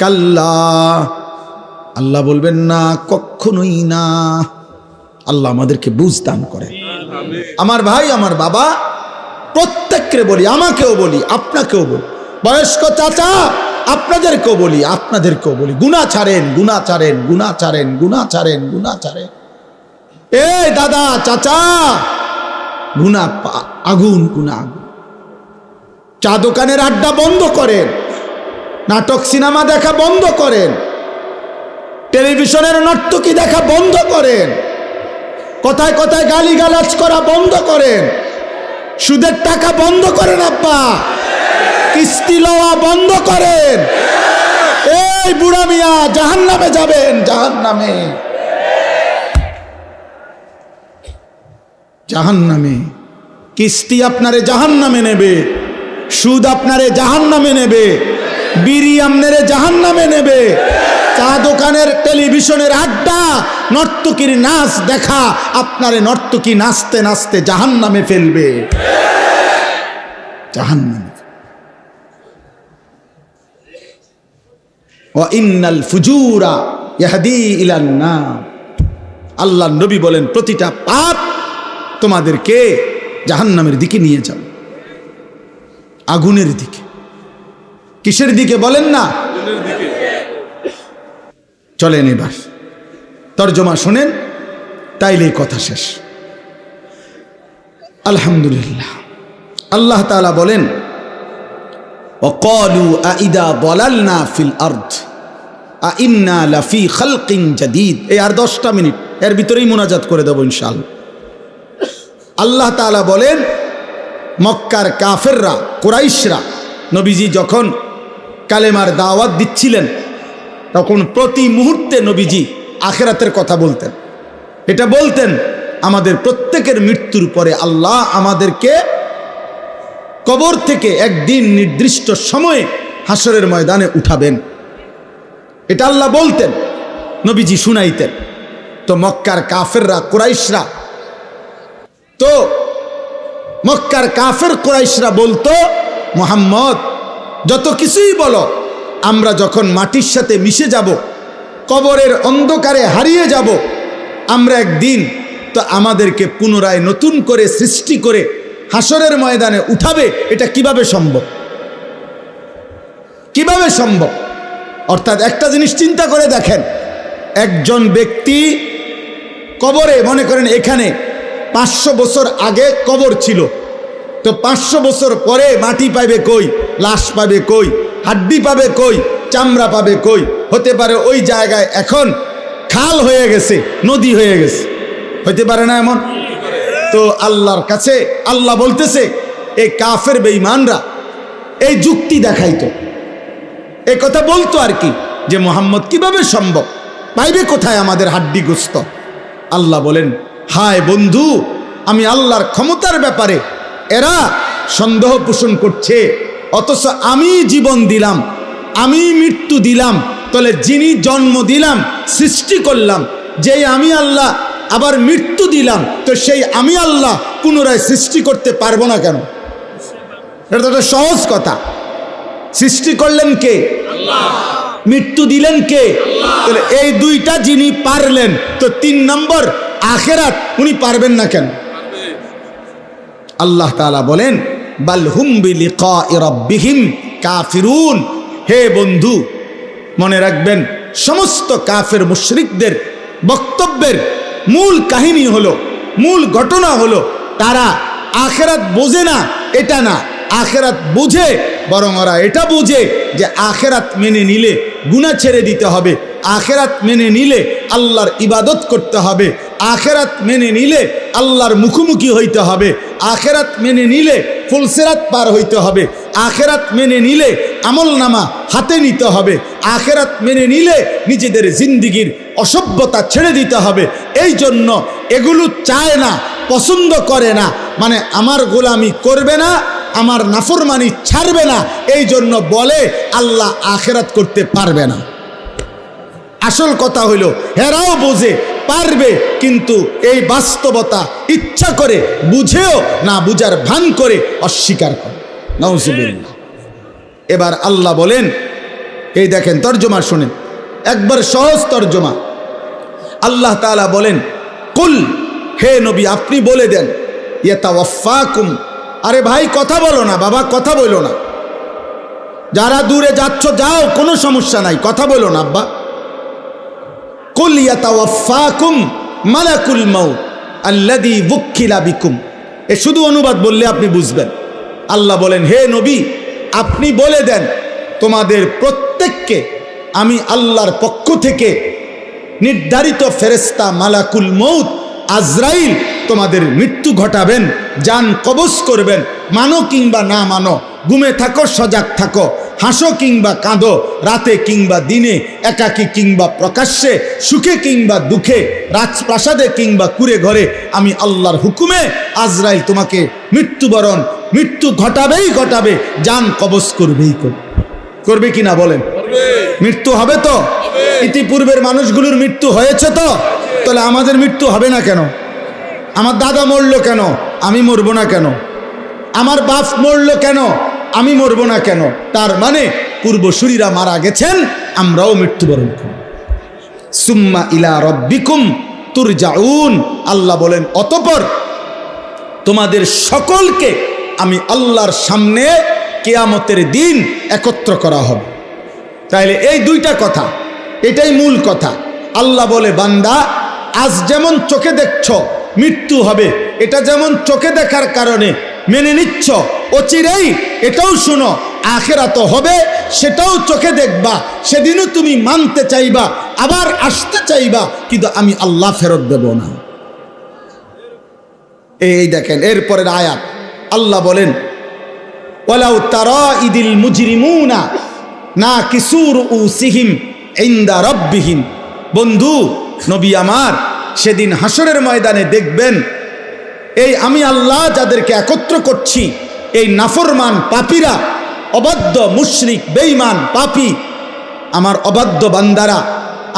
কাল্লা, আল্লাহ বলবেন না, কখনোই না। আল্লাহ আমাদেরকে বুঝ দান করে। আমার ভাই, আমার বাবা, প্রত্যেককে বলি, আমাকেও বলি, আপনাকেও বলি, বয়স্ক চাচা আপনাদেরকেও বলি, আপনাদেরকেও বলি, গুনাহ ছাড়েন, গুনাহ ছাড়েন, গুনাহ ছাড়েন, গুনাহ ছাড়েন, গুনাহ ছাড়েন। এই দাদা চাচা, গুনাহ আগুন, গুনাহ আগুন। চা দোকানের আড্ডা বন্ধ করেন, নাটক সিনেমা দেখা বন্ধ করেন, টেলিভিশনের নর্তকী দেখা বন্ধ করেন, কথায় কথায় গালিগালাজ করা বন্ধ করেন, সুদের টাকা বন্ধ করেন, আব্বা কিস্তি লওয়া বন্ধ করেন। এই বুড়া মিয়া জাহান্নামে যাবেন, জাহান্নামে, জাহান্নামে। কিস্তি আপনারে জাহান্নামে নেবে, সুদ আপনারে জাহান্নামে নেবে, বিড়ি আপনারে জাহান্নামে নেবে, চা দোকানের টেলিভিশনের আড্ডা, নর্তকীর নাচ দেখা আপনারে নর্তকী নাচতে নাচতে জাহান্নামে ফেলবে, জাহান্নামে। ওয়া ইন্নাল ফুজুরা ইয়াহদি ইলান নার। আল্লাহ নবী বলেন, প্রতিটা পাপ তোমাদেরকে জাহান্নামের দিকে নিয়ে যাবে, আগুনের দিকে। কিসের দিকে বলেন না? চলেন এবার তরজমা শোনেন, তাইলে কথা শেষ। আলহামদুলিল্লাহ। আল্লাহ তাআলা বলেন, وقالوا أإذا ضللنا في الأرض أإنا لفي خلق جديد। এই আর 10টা মিনিট, এর ভিতরেই মুনাজাত করে দেব ইনশাআল্লাহ। আল্লাহ তাআলা বলেন, মক্কার কাফেররা, কুরাইশরা নবীজি যখন কালেমার দাওয়াত দিচ্ছিলেন, তখন প্রতি মুহূর্তে নবীজি আখিরাতের কথা বলতেন। এটা বলতেন, আমাদের প্রত্যেকের মৃত্যুর পরে আল্লাহ আমাদেরকে কবর থেকে একদিন নির্দিষ্ট সময়ে হাসরের ময়দানে উঠাবেন। এটা আল্লাহ বলতেন, নবীজি শুনাইতেন। তো মক্কার কাফেররা, কুরাইশরা, তো মক্কার কাফের কুরাইশরা বলতো, মুহাম্মদ যত কিছুই বলো, আমরা যখন মাটির সাথে মিশে যাব, কবরের অন্ধকারে হারিয়ে যাব, আমরা একদিন তো আমাদেরকে পুনরায় নতুন করে সৃষ্টি করে হাসরের ময়দানে উঠাবে। এটা কিভাবে সম্ভব? কিভাবে সম্ভব? অর্থাৎ একটা জিনিস চিন্তা করে দেখেন, একজন ব্যক্তি কবরে, মনে করেন এখানে 500 বছর আগে কবর ছিল, তো 500 বছর পরে মাটি পাবে কই, লাশ পাবে কই, হাড্ডি পাবে কই, চামড়া পাবে কই? হতে পারে ওই জায়গায় এখন খাল হয়ে গেছে, নদী হয়ে গেছে, হতে পারে না এমন? তো আল্লাহর কাছে আল্লাহ বলতেছে, এই কাফের বেঈমানরা এই যুক্তি দেখাইতো, এই কথা বলতো আর কি, যে মুহাম্মদ কিভাবে সম্ভব, পাইবে কোথায় আমাদের হাড্ডি গোস্ত? আল্লাহ বলেন, হায় বন্ধু, আমি আল্লাহর ক্ষমতার ব্যাপারে এরা সন্দেহ পোষণ করছে, অথচ আমি জীবন দিলাম, আমি মৃত্যু দিলাম, তাহলে যিনি জন্ম দিলাম, সৃষ্টি করলাম, যেই আমি আল্লাহ আবার মৃত্যু দিলাম, তো সেই আমি আল্লাহ পুনরায় সৃষ্টি করতে পারবো না কেন? এটা তো একটা সহজ কথা। সৃষ্টি করলেন কে? আল্লাহ। মৃত্যু দিলেন কে? আল্লাহ। তাহলে এই দুইটা যিনি পারলেন, তো 3 নম্বর আখিরাত উনি পারবেন না কেন? আল্লাহ তাআলা বলেন, বাল হুম বিলিকাই রাব্বিহিম কাফিরুন। হে বন্ধু, মনে রাখবেন, সমস্ত কাফের মুশরিকদের বক্তব্যের মূল কাহিনী হলো, মূল ঘটনা হলো, তারা আখিরাত বোঝে না, এটা না, আখিরাত বুঝে, বরং ওরা এটা বুঝে যে আখিরাত মেনে নিলে গুনাহ ছেড়ে দিতে হবে, আখিরাত মেনে নিলে আল্লাহর ইবাদত করতে হবে, আখিরাত মেনে নিলে আল্লাহর মুখোমুখি হইতে হবে, আখিরাত মেনে নিলে ফুলসিরাত পার হইতে হবে, আখিরাত মেনে নিলে আমলনামা হাতে নিতে হবে, আখিরাত মেনে নিলে নিজেদের জিন্দিগির অসভ্যতা ছেড়ে দিতে হবে। এই জন্য এগুলো চায় না, পছন্দ করে না, মানে আমার গোলামি করবে না, আমার নাফরমানি ছাড়বে না, এই জন্য বলে আল্লাহ আখিরাত করতে পারবে না। আসল কথা হইল, হেরাও বোঝে পারবে, কিন্তু এই বাস্তবতা ইচ্ছা করে বুঝেও না বুঝার ভান করে অস্বীকার করে। নাউজুবিল্লাহ। এবার আল্লাহ বলেন, এই দেখেন তর্জমা শুনেন, একবার সহজ তর্জমা। আল্লাহ তাআলা বলেন, কুল, হে নবী আপনি বলে দেন, ইয়াতাওয়াফাকুম, আরে ভাই কথা বলো না, বাবা কথা বলো না, যারা দূরে যাচ্ছ যাও, কোনো সমস্যা নাই, কথা বলো না আব্বা। কুল ইয়াতাওয়াফাকুম মালাকুল মাউত আল্লাযী বুক্কিলা বিকুম, এ শুধু অনুবাদ বললে আপনি বুঝবেন। আল্লাহ বলেন, হে নবী আপনি বলে দেন, তোমাদের প্রত্যেককে আমি আল্লাহর পক্ষ থেকে নির্ধারিত ফেরেশতা মালাকুল মউত আজরাইল তোমাদের মৃত্যু ঘটাবেন, জান কবজ করবেন, মানো কিংবা না মানো, ঘুমে থাকো সজাগ থাকো, হাসো কিংবা কাঁদো, রাতে কিংবা দিনে, একাকী কিংবা প্রকাশ্যে, সুখে কিংবা দুঃখে, রাজপ্রাসাদে কিংবা কুড়ে ঘরে, আমি আল্লাহর হুকুমে আজরাইল তোমাকে মৃত্যু ঘটাবেই ঘটাবে, জান কবজ করবেই করবে কিনা বলেন? মৃত্যু হবে তো? ইতিপূর্বের মানুষগুলোর মৃত্যু হয়েছে তো, তাহলে আমাদের মৃত্যু হবে না কেন? আমার দাদা মরলো কেন, আমি মরবো না কেন? আমার বাপ মরলো কেন, আমি মরবো না কেন? তার মানে পূর্বসূরীরা মারা গেছেন, আমরাও মৃত্যুবরণ করব। সুম্মা ইলা রব্বিকুম তুরজাউন, আল্লাহ বলেন অতঃপর তোমাদের সকলকে আমি আল্লাহর সামনে কিয়ামতের দিন একত্র করা হবে। তাইলে এই দুইটা কথা, এটাই মূল কথা। আল্লাহ বলে, বান্দা আজ যেমন চোখে দেখছ মৃত্যু হবে, এটা যেমন চোখে দেখার কারণে মেনে নিচ্ছ, অচিরেই এটাও শুনো আখিরাত হবে, সেটাও চোখে দেখবা, সেদিনও তুমি মানতে চাইবা, আবার আসতে চাইবা, কিন্তু আমি আল্লাহ ফেরত দেব না। এই দেখেন এরপরের আয়াত, আল্লাহ বলেন, ওয়ালাউ তারা ইদিল মুজরিমুনা নাকিসু রুউসিহিম ইনদা রাব্বিহিম, বন্ধু নবী আমার, সেদিন হাসরের ময়দানে দেখবেন এই আমি আল্লাহ যাদেরকে একত্র করছি, এই নাফরমান পাপীরা, অবাধ্য মুশরিক বেঈমান পাপী, আমার অবাধ্য বান্দারা,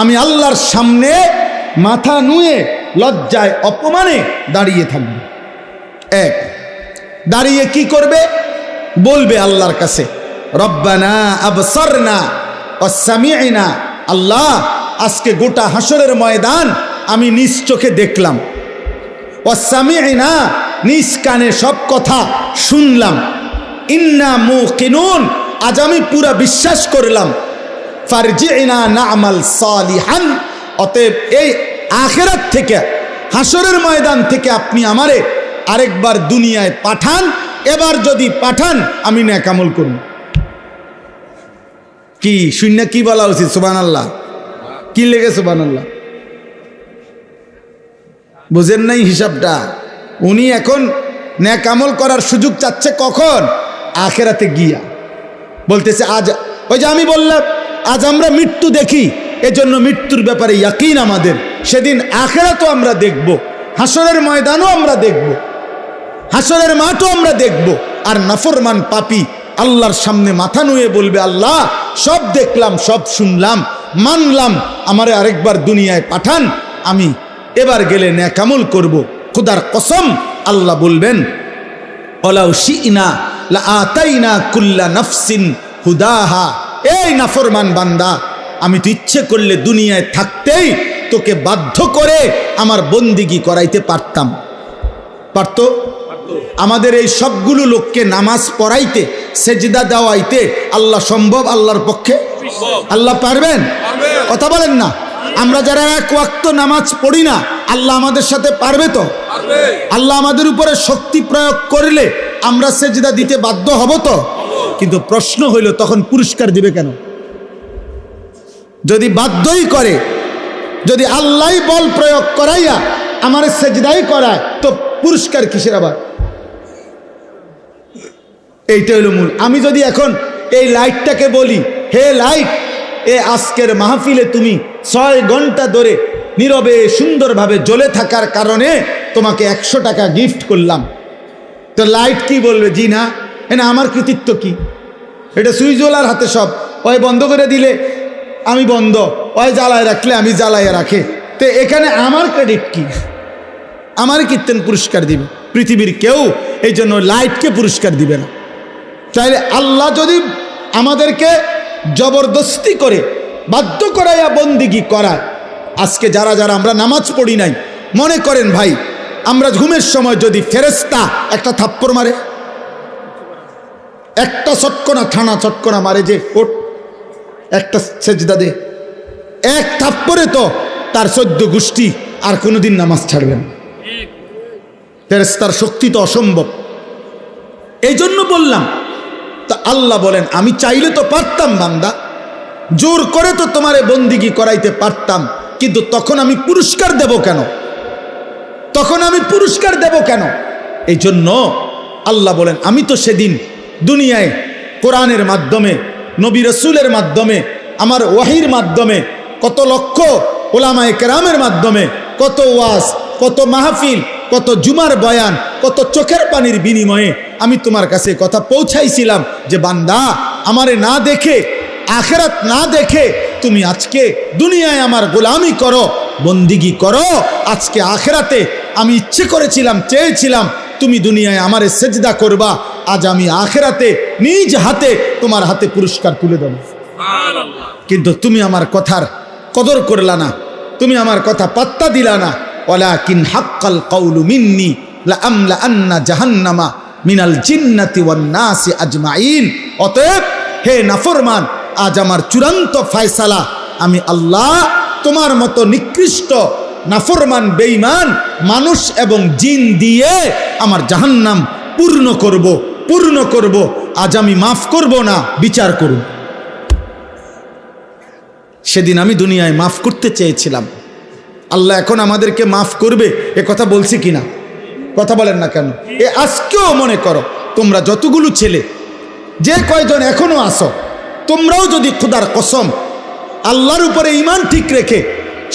আমি আল্লাহর সামনে মাথা নুয়ে লজ্জায় অপমানে দাঁড়িয়ে থাকবে। এক, দাঁড়িয়ে কি করবে? বলবে আল্লাহর কাছে, রব্বানা আবসারনা ওয়া সামি'না, আল্লাহ আজকে গোটা হাসরের ময়দান আমি নিজ চোখে দেখলাম, ওয়া সামি'না, নিজ কানে সব কথা শুনলাম, ইন্না মুকিনুন, আজ আমি পুরা বিশ্বাস করলাম, ফারজি'না না'মাল সালিহান, অতএব এই আখিরাত থেকে, হাসরের ময়দান থেকে আপনি আমারে আরেকবার দুনিয়ায় পাঠান, এবার যদি পাঠান আমি নেক আমল করব। কি শূন্য কি বলা উচিত? সুবহানাল্লাহ। কি লেগে সুবহানাল্লাহ? বুঝেন নাই হিসাবটা? উনি এখন নেক আমল করার সুযোগ চাচ্ছে কখন? আখিরাতে গিয়া। বলতেছে আজ, ওই যে আমি বললাম আজ আমরা মৃত্যু দেখি, এজন্য মৃত্যুর ব্যাপারে ইয়াকিন আমাদের, সেদিন আখিরাতও আমরা দেখব, হাসরের ময়দানও আমরা দেখব, হাসরের মাঠও আমরা দেখব। আর নাফরমান পাপী আল্লাহর সামনে মাথা নুয়ে বলবে, আল্লাহ সব দেখলাম, সব শুনলাম, মানলাম, আমারে আরেকবার দুনিয়ায় পাঠান, আমি এবার গেলে নেক আমল করব। খোদার কসম, আল্লাহ বলবেন, ওয়ালাউ শি'না লা আতাইনা কুল্লা নাফসিন হুদাহা, এই নাফরমান বান্দা, আমি তো ইচ্ছে করলে দুনিয়ায় থাকতেই তোকে বাধ্য করে আমার বন্দিগি করাইতে পারতাম। পারতো? আমাদের এই সবগুলো লোককে নামাজ পড়াইতে, সেজদা দেওয়াইতে আল্লাহ সম্ভব? আল্লাহর পক্ষে আল্লাহ পারবেন? কথা বলেন না। আমরা যারা এক ওয়াক্ত নামাজ পড়ি না, আল্লাহ আমাদের সাথে পারবে তো? আল্লাহ আমাদের উপরে শক্তি প্রয়োগ করলে আমরা সেজদা দিতে বাধ্য হব তো? কিন্তু প্রশ্ন হইল, তখন পুরস্কার দিবে কেন? যদি বাধ্যই করে, যদি আল্লাহই বল প্রয়োগ করাইয়া আমার সেজদাই করায়, তো পুরস্কার কিসের আবার? এইটা হলো মূল। আমি যদি এখন এই লাইটটাকে বলি, হে লাইট, এ আজকের মাহফিলে তুমি 6 ঘন্টা ধরে নীরবে সুন্দরভাবে জ্বলে থাকার কারণে তোমাকে 100 টাকা গিফট করলাম, তো লাইট কি বলবে? জি না, না আমার কৃতিত্ব কি? এটা সুইচওয়ালার হাতে সব, ওই বন্ধ করে দিলে আমি বন্ধ, ওই জ্বালায় রাখলে আমি জ্বালায় রাখে, তো এখানে আমার ক্রেডিট কি? আমার কীর্তন পুরস্কার দিবে? পৃথিবীর কেউ এই জন্য লাইটকে পুরস্কার দিবে না। তাইলে আল্লাহ যদি আমাদেরকে জবরদস্তি করে বাধ্য করাইয়া বন্দিগি করায়, আজকে যারা যারা আমরা নামাজ পড়ি নাই, মনে করেন ভাই আমরা ঘুমের সময় যদি ফেরেশতা একটা থাপ্পড় মারে, একটা চটকনা থানা চটকনা মারে যে ওঠ একটা সেজদা দে, এক থাপ্পড়ে তো তার 14 গোষ্ঠী আর কোনোদিন নামাজ ছাড়বেন। ফেরেশতার শক্তি তো অসম্ভব। এই জন্য বললাম, তা আল্লাহ বলেন আমি চাইলে তো পারতাম বান্দা, জোর করে তো তোমারে বন্দিগি করাইতে পারতাম, কিন্তু তখন আমি পুরস্কার দেব কেন? তখন আমি পুরস্কার দেব কেন? এই জন্য আল্লাহ বলেন আমি তো সেদিন দুনিয়ায় কোরআনের মাধ্যমে, নবী রাসূলের মাধ্যমে, আমার ওয়াহির মাধ্যমে, কত লক্ষ উলামায়ে কেরামের মাধ্যমে, কত ওয়াজ, কত মাহফিল, কত জুমার বয়ান, কত চোখের পানির বিনিময়ে আমি তোমার কাছে কথা পৌঁছাইছিলাম যে বান্দা আমারে না দেখে, আখিরাত না দেখে তুমি আজকে দুনিয়ায় আমার গোলামি করো, বন্দিগি করো, আজকে আখিরাতে আমি ইচ্ছে করেছিলাম, চেয়েছিলাম তুমি দুনিয়ায় আমারে সেজদা করবা, আজ আমি আখিরাতে নিজ হাতে তোমার হাতে পুরস্কার তুলে দেব। কিন্তু তুমি আমার কথার কদর করলা না, তুমি আমার কথা পাত্তা দিলা না। ওয়ালাকিন হাক্কাল কাউলু মিন্নি লাআমলা আন্না জাহান্নামা মিনাল জিন্নাতি ওয়ান নাসি আজমাইন। অতএব হে নাফরমান, আজ আমার চূড়ান্ত ফয়সালা, আমি আল্লাহ তোমার মতো নিকৃষ্ট নাফরমান বেঈমান মানুষ এবং জিন দিয়ে আমার জাহান্নাম পূর্ণ করব, পূর্ণ করব। আজ আমি মাফ করব না, বিচার করব। সেদিন আমি দুনিয়ায় মাফ করতে চেয়েছিলাম, আল্লাহ এখন আমাদেরকে মাফ করবে এ কথা বলছি কিনা? কথা বলেন না কেন? এ আজকেও মনে করো তোমরা যতগুলো ছেলে, যে কয়জন এখনো আসো, তোমরাও যদি খোদার কসম আল্লাহর উপরে ঈমান ঠিক রেখে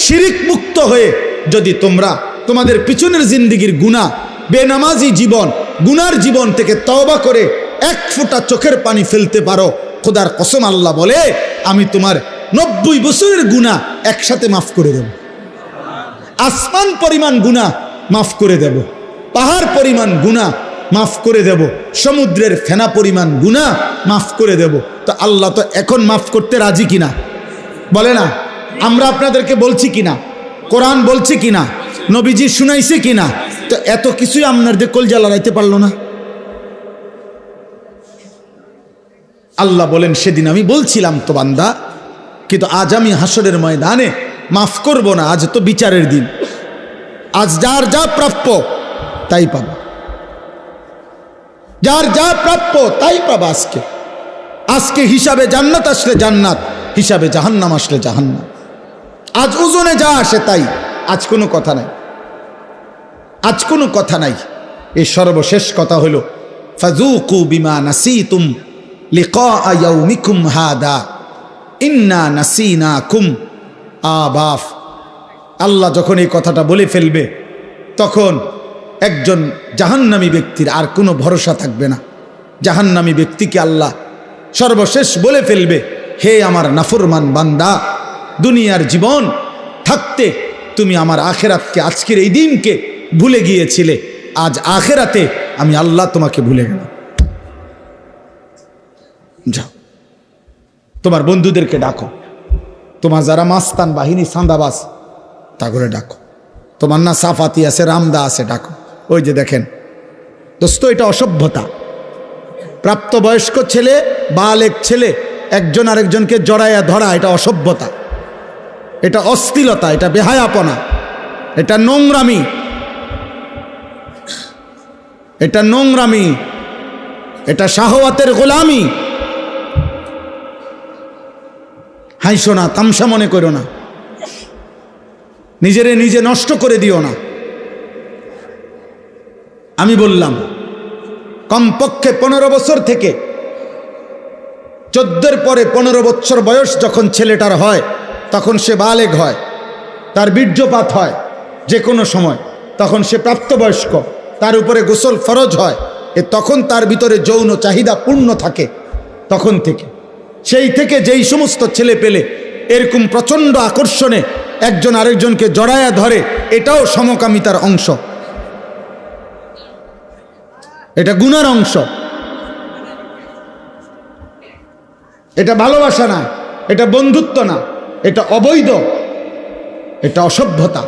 শিরিক মুক্ত হয়ে যদি তোমরা তোমাদের পিছনের জিন্দেগির গুনাহ, বেনামাজি জীবন, গুনার জীবন থেকে তওবা করে এক ফোঁটা চোখের পানি ফেলতে পারো, খোদার কসম আল্লাহ বলে আমি তোমার 90 বছরের গুনাহ একসাথে মাফ করে দেব। আসমান পরিমাণ গুনাহ মাফ করে দেব, পাহাড় পরিমাণ গুনাহ মাফ করে দেব, সমুদ্রের ফেনা পরিমাণ গুনাহ মাফ করে দেব। তো আল্লাহ তো এখন মাফ করতে রাজি কিনা? বলে না? আমরা আপনাদেরকে বলছি কিনা? কোরআন বলছে কিনা? নবীজি শুনাইছে কিনা? তো এত কিছুই আপনাদের কলজা লড়াইতে পারলো না। আল্লাহ বলেন সেদিন আমি বলছিলাম তো বান্দা, কিন্তু আজ আমি হাসরের ময়দানে মাফ করব না। আজ তো বিচারের দিন, আজ যার যা প্রাপ্য তাই পাবা, যার যা প্রাপ্য তাই পাবা। আজকে হিসাবে জান্নাত আসলে জান্নাত, হিসাবে জাহান্নাম আসলে জাহান্নাম। আজ ওজনে যা আসে তাই, আজ কোনো কথা নাই, আজ কোনো কথা নাই। এই সর্বশেষ কথা হলো ফাযুকু বিমা নাসিতুম লিকা ইয়াউমিকুম হাদা ইন্না নাসিনাকুম আবাফ। আল্লাহ যখন এই কথাটা বলে ফেলবে তখন একজন জাহান্নামী ব্যক্তির আর কোনো ভরসা থাকবে না। জাহান্নামী ব্যক্তিকে আল্লাহ সর্বশেষ বলে ফেলবে, হে আমার নাফরমান বান্দা, দুনিয়ার জীবন থাকতে তুমি আমার আখেরাতকে, আজকের এই দিনকে ভুলে গিয়েছিলে, আজ আখেরাতে আমি আল্লাহ তোমাকে ভুলে গেলাম। যাও তোমার বন্ধুদেরকে ডাকো, তোমার যারা মাস্তান বাহিনী সান্দাবাস তা করে ডাকো, তোমার না সাফাতি আছে, রামদা আছে, ডাকো। ওই যে দেখেন দোস্ত, এটা অসভ্যতা। প্রাপ্তবয়স্ক ছেলে, বালেক ছেলে একজন আরেকজনকে জড়াইয়া ধরা, এটা অসভ্যতা, এটা অশ্লীলতা, এটা বেহায়াপনা, এটা নোংরামি, এটা নোংরামি, এটা শাহওয়াতের গোলামি। হাইসো না, তামসা মনে করো না, নিজেরে নিজে নষ্ট করে দিও না। আমি বললাম কমপক্ষে 15 বছর থেকে 14-র পরে 15 বছর বয়স যখন ছেলেটার হয়, তখন সে বালেগ হয়, তার বীর্যপাত হয় যে কোনো সময়, তখন সে প্রাপ্তবয়স্ক, তার উপরে গোসল ফরজ হয়, তখন তার ভিতরে যৌন চাহিদা পূর্ণ থাকে। তখন থেকে, সেই থেকে যেই সমস্ত ছেলে পেলে এরকম প্রচণ্ড আকর্ষণে একজন আরেকজনকে জড়ায়া ধরে, এটাও সমকামিতার অংশ, এটা গুনার অংশ। এটা ভালোবাসা না, এটা বন্ধুত্ব না, এটা অবৈধ, এটা অসভ্যতা।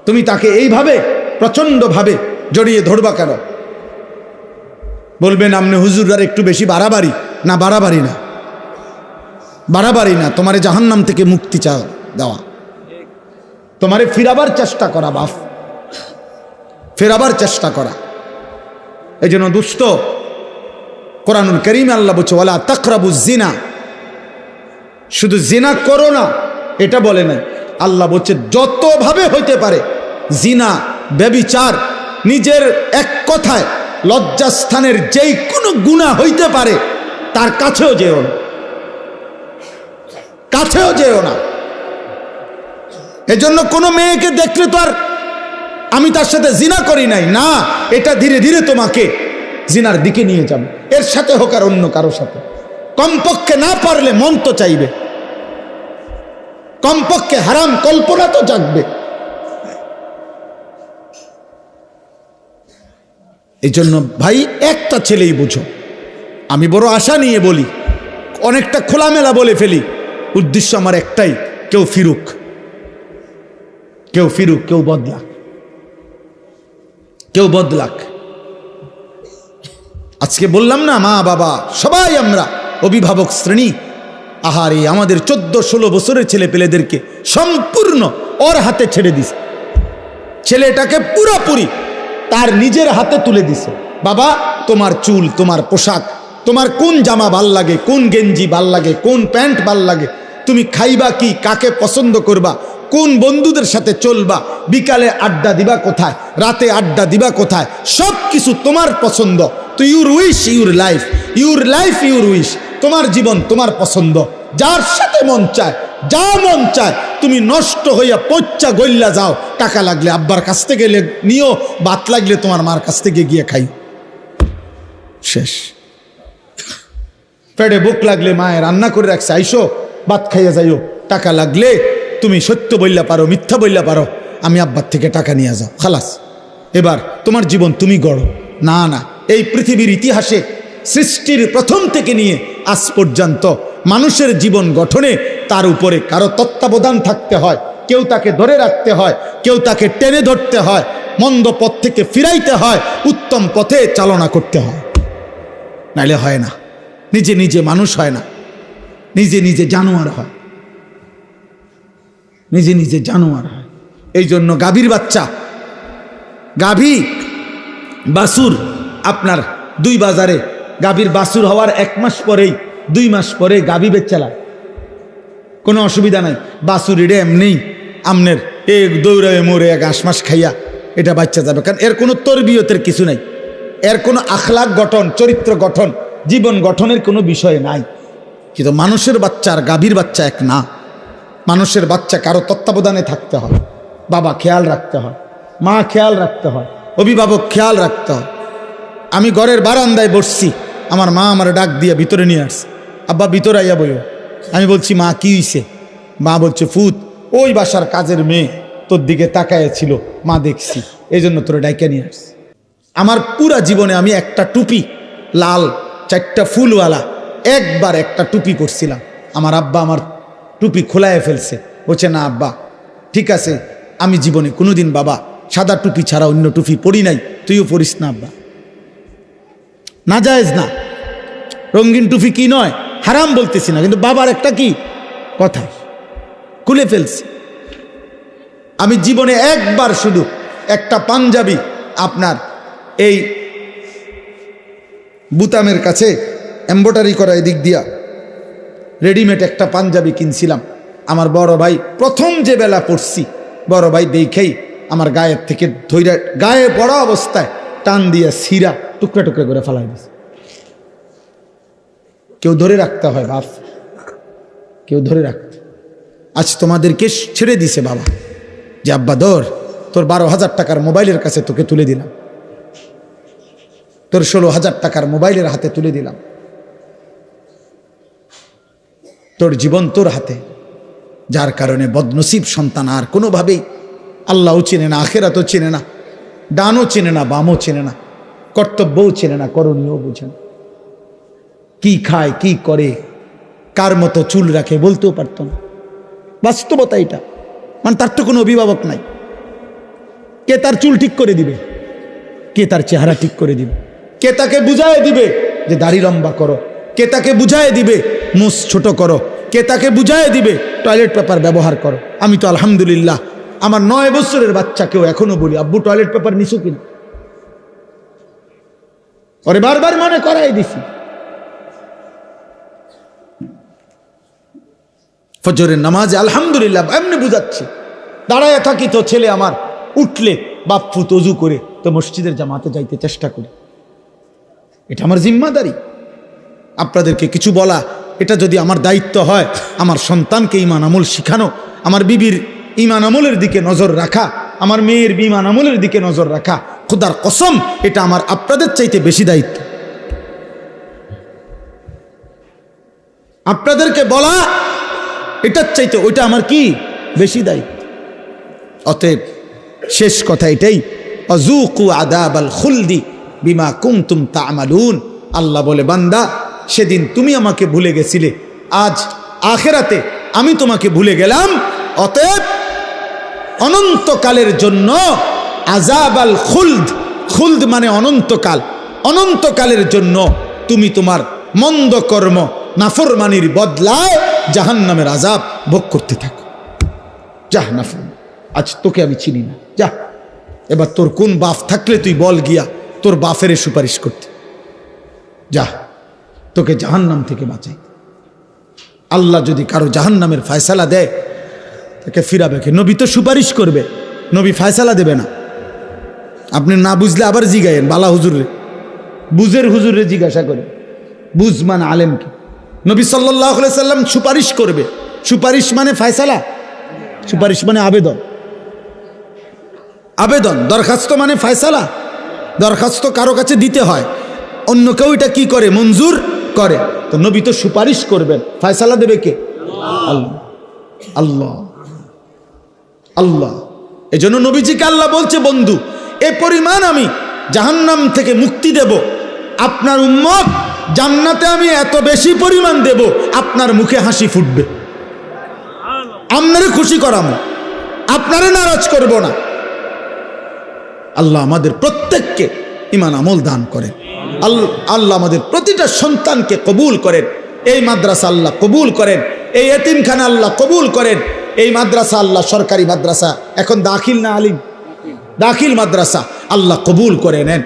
তুমি তাকে এইভাবে প্রচণ্ডভাবে জড়িয়ে ধরবা কেন? বলবেন আপনি হুজুররা একটু বেশি বাড়াবাড়ি। না, বাড়াবাড়ি না, বাড়াবাড়ি না। তোমারে জাহান্নাম থেকে মুক্তি দেওয়া, তোমারে ফিরাবার চেষ্টা করা, বাপ, ফেরাবার চেষ্টা করা। এই জন্য দুস্থ, কোরআনুল কারীমে আল্লাহ বলছে ওয়ালা তাকরাবুজ জিনা, শুধু জিনা করো না এটা বলে নাই, আল্লাহ বলছে যতভাবে হইতে পারে জিনা, ব্যভিচার, নিজের এক কথায় লজ্জাস্থানের যেই কোনো গুনাহ হইতে পারে তার কাছেও যেও না, কাছেও যেও না। এজন্য কোনো মেয়েকে দেখলে তো আর আমি তার সাথে জিনা করি নাই না, এটা ধীরে ধীরে তোমাকে জিনার দিকে নিয়ে যাবে, এর সাথে হোক আর অন্য কারোর সাথে। কমপক্ষে না পারলে মন তো চাইবে, কমপক্ষে হারাম কল্পনা তো জাগবে। এই জন্য ভাই একটা ছেলেই বুঝো, আমি বড় আশা নিয়ে বলি, অনেকটা খোলামেলা বলে ফেলি, উদ্দেশ্য আমার একটাই, কেউ ফিরুক, কেউ ফিরুক, কেউ বদলাক, কেউ বদলাক। আজকে বললাম না, মা বাবা সবাই আমরা অভিভাবক শ্রেণী, আহারে আমাদের 14-16 বছরের ছেলে পেলেদেরকে সম্পূর্ণ ওর হাতে ছেড়ে দিছে, ছেলেটাকে পুরোপুরি তার নিজের হাতে তুলে দিছে। বাবা, তোমার চুল, তোমার পোশাক, তোমার কোন জামা ভাল লাগে, কোন গেঞ্জি ভাল লাগে, কোন প্যান্ট ভাল লাগে, তুমি খাইবা কি, কাকে পছন্দ করবা, কোন বন্ধুদের সাথে চলবা, বিকালে আড্ডা দিবা কোথায়, রাতে আড্ডা দিবা কোথায়, সব কিছু তোমার পছন্দ। তো your wish your life, your life your wish, তোমার জীবন তোমার পছন্দ, যার সাথে মন চায়, যা মন চায় তুমি নষ্ট হইয়া পচ্চা গইল্লা যাও, টাকা লাগলে আব্বার কাছ থেকে নিও, ভাত লাগলে তোমার মার কাছ থেকে গিয়ে খাই, শেষ। পেটে বুক লাগলে মায়ের রান্না করে রাখছে, আইসো ভাত খাইয়া যাইও, টাকা লাগলে তুমি সত্য বললা পারো, মিথ্যা বললা পারো, আমি আব্বার থেকে টাকা নিয়ে যাও, খালাস, এবার তোমার জীবন তুমি গড়ো। না না, এই পৃথিবীর ইতিহাসে সৃষ্টির প্রথম থেকে নিয়ে আজ পর্যন্ত মানুষের জীবন গঠনে তার উপরে কারো তত্ত্বাবধান থাকতে হয়, কেউ তাকে ধরে রাখতে হয়, কেউ তাকে টেনে ধরতে হয়, মন্দ পথ থেকে ফিরাইতে হয়, উত্তম পথে চালনা করতে হয়, নাইলে হয় না। নিজে নিজে মানুষ হয় না, নিজে নিজে জানোয়ার হয়, নিজে নিজে জানোয়ার হয়। এই জন্য গাভীর বাচ্চা, গাভী বাছুর আপনার 2 বাজারে গাভীর বাছুর হওয়ার 1 মাস পরেই 2 মাস পরে গাভী বেচালা, কোনো অসুবিধা নাই। বাছুর এটা এমনি আমনের দৌড়ায় মরে 1 মাস খাইয়া এটা বাচ্চা যাবে, কারণ এর কোনো তরবিয়তের কিছু নাই, এর কোনো আখলাক গঠন, চরিত্র গঠন, জীবন গঠনের কোনো বিষয় নাই। কিন্তু মানুষের বাচ্চা আর গাভীর বাচ্চা এক না। মানুষের বাচ্চা কারো তত্ত্বাবধানে থাকতে হয়, বাবা খেয়াল রাখতে হয়, মা খেয়াল রাখতে হয়, অভিভাবক খেয়াল রাখতে হয়। আমি ঘরের বারান্দায় বসছি, আমার মা আমার ডাক দিয়ে ভিতরে নিয়ে আসছে, আব্বা ভিতরে আইয়া বইও। আমি বলছি মা কি হইছে? মা বলছে ফুত, ওই বাসার কাজের মেয়ে তোর দিকে তাকায় ছিল, মা দেখছি, এই জন্য তোরে ডাইকা নিয়ে আসছে। আমার পুরা জীবনে আমি একটা টুপি লাল 4টা ফুলওয়ালা একবার একটা টুপি পরছিলাম, আমার আব্বা আমার টুপি খোলায় ফেলছে, বলছে না আব্বা ঠিক আছে, আমি জীবনে কোনোদিন বাবা সাদা টুপি ছাড়া অন্য টুপি পরি নাই, তুইও পরিস না আব্বা, না জায়েজ না। রঙিন টুপি কি নয়, হারাম বলতেছি না, কিন্তু বাবার একটা কি কথা, খুলে ফেলছে। আমি জীবনে একবার শুধু একটা পাঞ্জাবি আপনার এই বুতামের কাছে এমব্রয়ডারি করা এদিক দিয়া রেডিমেড একটা পাঞ্জাবি কিনছিলাম। আমার বড় ভাই প্রথম যে বেলা পড়ছি, বড় ভাই দেখেই আমার গায়ের থেকে ধৈর্য, গায়ে পড়া অবস্থায় টান দিয়া সিরা টুকরা টুকরা করে ফেলাই দিছে। কেউ ধরে রাখতে হয় বাপ, কেউ ধরে রাখতে। আজ তোমাদেরকে ছেড়ে দিছে বাবা, যে আব্বা ধর, তোর 12,000 টাকার মোবাইলের কাছে তোকে তুলে দিলাম, তোর 16,000 টাকার মোবাইলের হাতে তুলে দিলাম, তোর জীবন তোর হাতে। যার কারণে বদনসিব সন্তান আর কোনোভাবেই আল্লাহও চেনে না, আখেরাতও চেনে না, ডানও চেনে না, বামও চেনে না, কর্তব্যও চেনে না, করণীয় বুঝে না, কি খায় কি করে কার মতো চুল রাখে বলতেও পারতো না। বাস্তবতা এটা, মানে তার তো কোনো অভিভাবক নাই। কে তার চুল ঠিক করে দিবে? কে তার চেহারা ঠিক করে দিবে? কে তাকে বুঝায় দিবে যে দাড়ি লম্বা করো? কে তাকে বুঝায় দিবে মুছ ছোট করো? কে তাকে বুঝায় দিবে টয়লেট পেপার ব্যবহার করো? আমি তো আলহামদুলিল্লাহ আমার 9 বছরের বাচ্চাকেও এখনো বলি, আব্বু টয়লেট পেপার নিছো কিনা? ওরে বারবার মনে করাই দিছি। ফজরের নামাজে আলহামদুলিল্লাহ এমনি বুঝাচ্ছি, দাঁড়ায় থাকি তো ছেলে আমার উঠলে বাপ্পু তজু করে তো মসজিদের জামাতে যাইতে চেষ্টা করি। এটা আমার জিম্মাদারি। আপনাদেরকে কিছু বলা, এটা যদি আমার দায়িত্ব হয়, আমার সন্তানকে ঈমান আমল শিখানো, আমার বিবির ঈমান আমলের দিকে নজর রাখা, আমার মেয়ের ঈমান আমলের দিকে নজর রাখা, খোদার কসম এটা আমার আপনাদের চাইতে বেশি দায়িত্ব। আপনাদেরকে বলা এটার চাইতে ওইটা আমার কি বেশি দায়িত্ব। অতএব শেষ কথা এটাই, আযুকু আযাবাল খুলদি বিমা কুনতুম তা'মালুন। আল্লাহ বলে, বান্দা সেদিন তুমি আমাকে ভুলে গেছিলে, আজ আখিরাতে আমি তোমাকে ভুলে গেলাম। অতএব অনন্তকালের জন্য আযাবাল খুলদ, খুলদ মানে অনন্তকাল, অনন্তকালের জন্য তুমি তোমার মন্দ কর্ম নাফরমানির বদলায় জাহান্নামের আযাব ভোগ করতে থাকো। যা নাফরমান, আজ তোকে আমি চিনি না, যা এবার তোর কোন বাপ থাকলে তুই বল গিয়া তোর বাপের সুপারিশ করতে, যা তোকে জাহান্নাম থেকে বাঁচাই। আল্লাহ যদি কারো জাহান্নামের ফয়সালা দেয় তাকে ফিরাবে কে? নবী তো সুপারিশ করবে, নবী ফয়সালা দেবে না। আপনি না বুঝলে আবার জিগায়েন বালা হুজুরে, বুঝের হুজুরে জিজ্ঞাসা করে, বুঝমান আলেমকে। নবী সাল্লাল্লাহু আলাইহি সাল্লাম সুপারিশ করবে। সুপারিশ মানে ফয়সালা, সুপারিশ মানে আবেদন, আবেদন। দরখাস্ত মানে ফয়সালা। দরখাস্ত কারো কাছে দিতে হয়, অন্য কেউ এটা কি করে? মঞ্জুর করে। তো নবী তো সুপারিশ করবেন, ফয়সালা দেবে কে? আল্লাহ, আল্লাহ, আল্লাহ। এজন্য নবীজিকে আল্লাহ বলছে, বন্ধু এ পরিমাণ আমি জাহান্নাম থেকে মুক্তি দেব, আপনার উম্মত জান্নাতে আমি এত বেশি পরিমাণ দেব, আপনার মুখে হাসি ফুটবে, আপনারে খুশি করাবো, আপনারে নারাজ করব না। আল্লাহ আমাদের প্রত্যেককে ঈমান আমল দান করেন। আল্লাহ আমাদের প্রতিটা সন্তানকে কবুল করেন। এই মাদ্রাসা আল্লাহ কবুল করেন, এই এতিমখানা আল্লাহ কবুল করেন। এই মাদ্রাসা আল্লাহ সরকারি মাদ্রাসা, এখন দাখিল না আলিম, দাখিল মাদ্রাসা আল্লাহ কবুল করে নেন।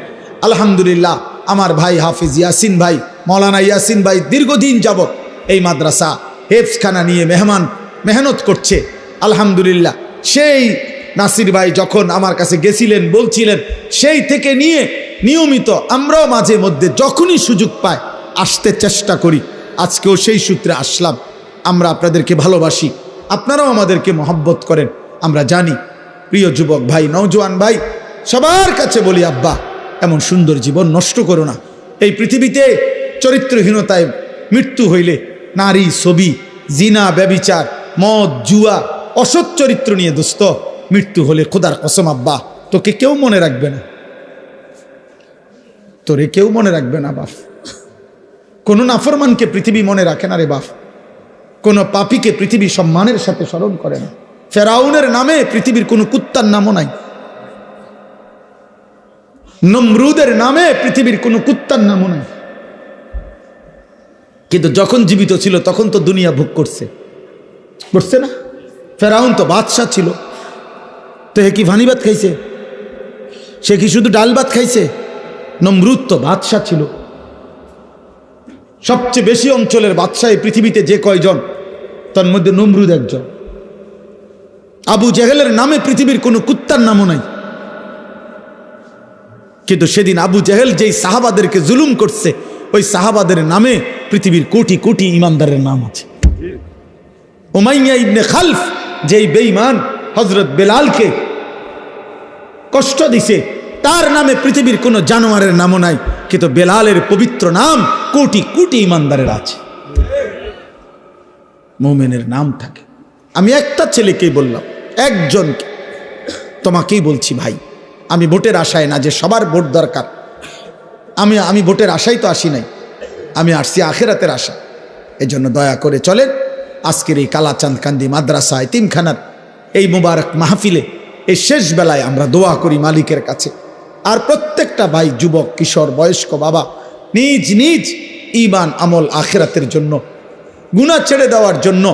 আলহামদুলিল্লাহ আমার ভাই হাফিজ ইয়াসিন ভাই, মৌলানা ইয়াসিন ভাই দীর্ঘদিন যাবত এই মাদ্রাসা হেফজখানা নিয়ে মেহনত করছে। আলহামদুলিল্লাহ সেই নাসির ভাই যখন আমার কাছে গেছিলেন, বলছিলেন, সেই থেকে নিয়ে নিয়মিত আমরাও মাঝে মধ্যে যখনই সুযোগ পাই আসতে চেষ্টা করি। আজকেও সেই সূত্রে আসলাম। আমরা আপনাদেরকে ভালোবাসি, আপনারাও আমাদেরকে মহব্বত করেন, আমরা জানি। প্রিয় যুবক ভাই, নওজোয়ান ভাই, সবার কাছে বলি, আব্বা এমন সুন্দর জীবন নষ্ট করো না। এই পৃথিবীতে চরিত্রহীনতায় মৃত্যু হইলে নারী, ছবি, জিনা, ব্যভিচার, মদ, জুয়া, অসৎ চরিত্র নিয়ে দোস্ত মৃত্যু হলে খোদার কসম আব্বা তোকে কেউ মনে রাখবে না, তোরে কেউ মনে রাখবে না বাপ। কোনো নাফরমানকে পৃথিবী মনে রাখে না রে বাপ। কোনো পাপীকে পৃথিবী সম্মানের সাথে স্মরণ করে না। ফেরাউনের নামে পৃথিবীর কোনো কুত্তার নামও নাই। নমরুদের নামে পৃথিবীর কোনো কুত্তার নামও নাই। কিন্তু যখন জীবিত ছিল তখন তো দুনিয়া ভোগ করছে, করছে না? ফেরাউন তো বাদশাহ ছিল, তো হে কি ভানি ভাত খাইছে? সে কি শুধু ডাল ভাত খাইছে? নমরুদ তো বাদশাহ ছিল। সবচেয়ে বেশি অঞ্চলের বাদশাহ পৃথিবীতে যে কয়জন, তার মধ্যে নমরুদ একজন। আবু জেহেলের নামে পৃথিবীর কোনো কুত্তার নামও নাই। কিন্তু সেদিন আবু জেহেল যেই সাহাবাদেরকে জুলুম করছে, ওই সাহাবাদের নামে পৃথিবীর কোটি কোটি ইমানদারের নাম আছে। উমাইয়া ইবনে খালফ যেই বেঈমান হযরত বেলালকে কষ্ট দিছে, তার নামে পৃথিবীর কোনো জানোয়ারের নামও নাই, কিন্তু বেলালের পবিত্র নাম কোটি কোটি ইমানদারের আছে। মুমিনের নাম থাকে। আমি একটা ছেলেকেই বললাম, একজনকে, তোমাকেই বলছি ভাই, আমি ভোটের আশায় না যে সবার ভোট দরকার, আমি ভোটের আশাই তো আসি নাই, আমি আসছি আখিরাতের আশা। এজন্য দয়া করে চলেন আজকের এই কালাচাঁদকান্দি মাদ্রাসা এতিমখানার এই মুবারক মাহফিলে এই শেষ বেলায় আমরা দোয়া করি মালিকের কাছে। আর প্রত্যেকটা ভাই, যুবক, কিশোর, বয়স্ক বাবা নিজ নিজ ঈমান, আমল, আখিরাতের জন্য, গুনাহ ছেড়ে দেওয়ার জন্য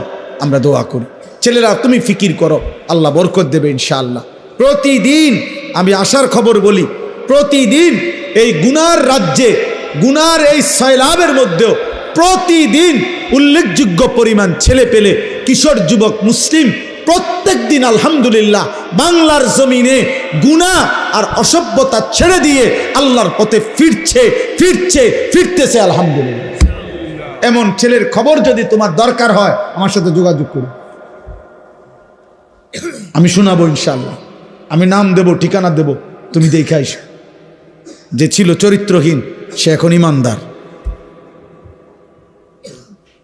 আমরা দোয়া করি। ছেলেরা তুমি ফিকির করো, আল্লাহ বরকত দেবে ইনশাআল্লাহ। প্রতিদিন আমি আশার খবর বলি, প্রতিদিন এই গুনার রাজ্যে, গুনার এই সয়লাবের মধ্যেও প্রতিদিন উল্লেখযোগ্য পরিমাণ ছেলে পেলে, কিশোর, যুবক, মুসলিম প্রত্যেক দিন আলহামদুলিল্লাহ বাংলার জমিনে গুনাহ আর অসভ্যতা ছেড়ে দিয়ে আল্লাহর পথে ফিরতেছে আলহামদুলিল্লাহ। এমন ছেলের খবর যদি তোমার দরকার হয় আমার সাথে যোগাযোগ করো, আমি শোনাবো ইনশাআল্লাহ। আমি নাম দেব, ঠিকানা দেব, তুমি দেখে আইসো। যে ছিল চরিত্রহীন সে এখন ইমানদার,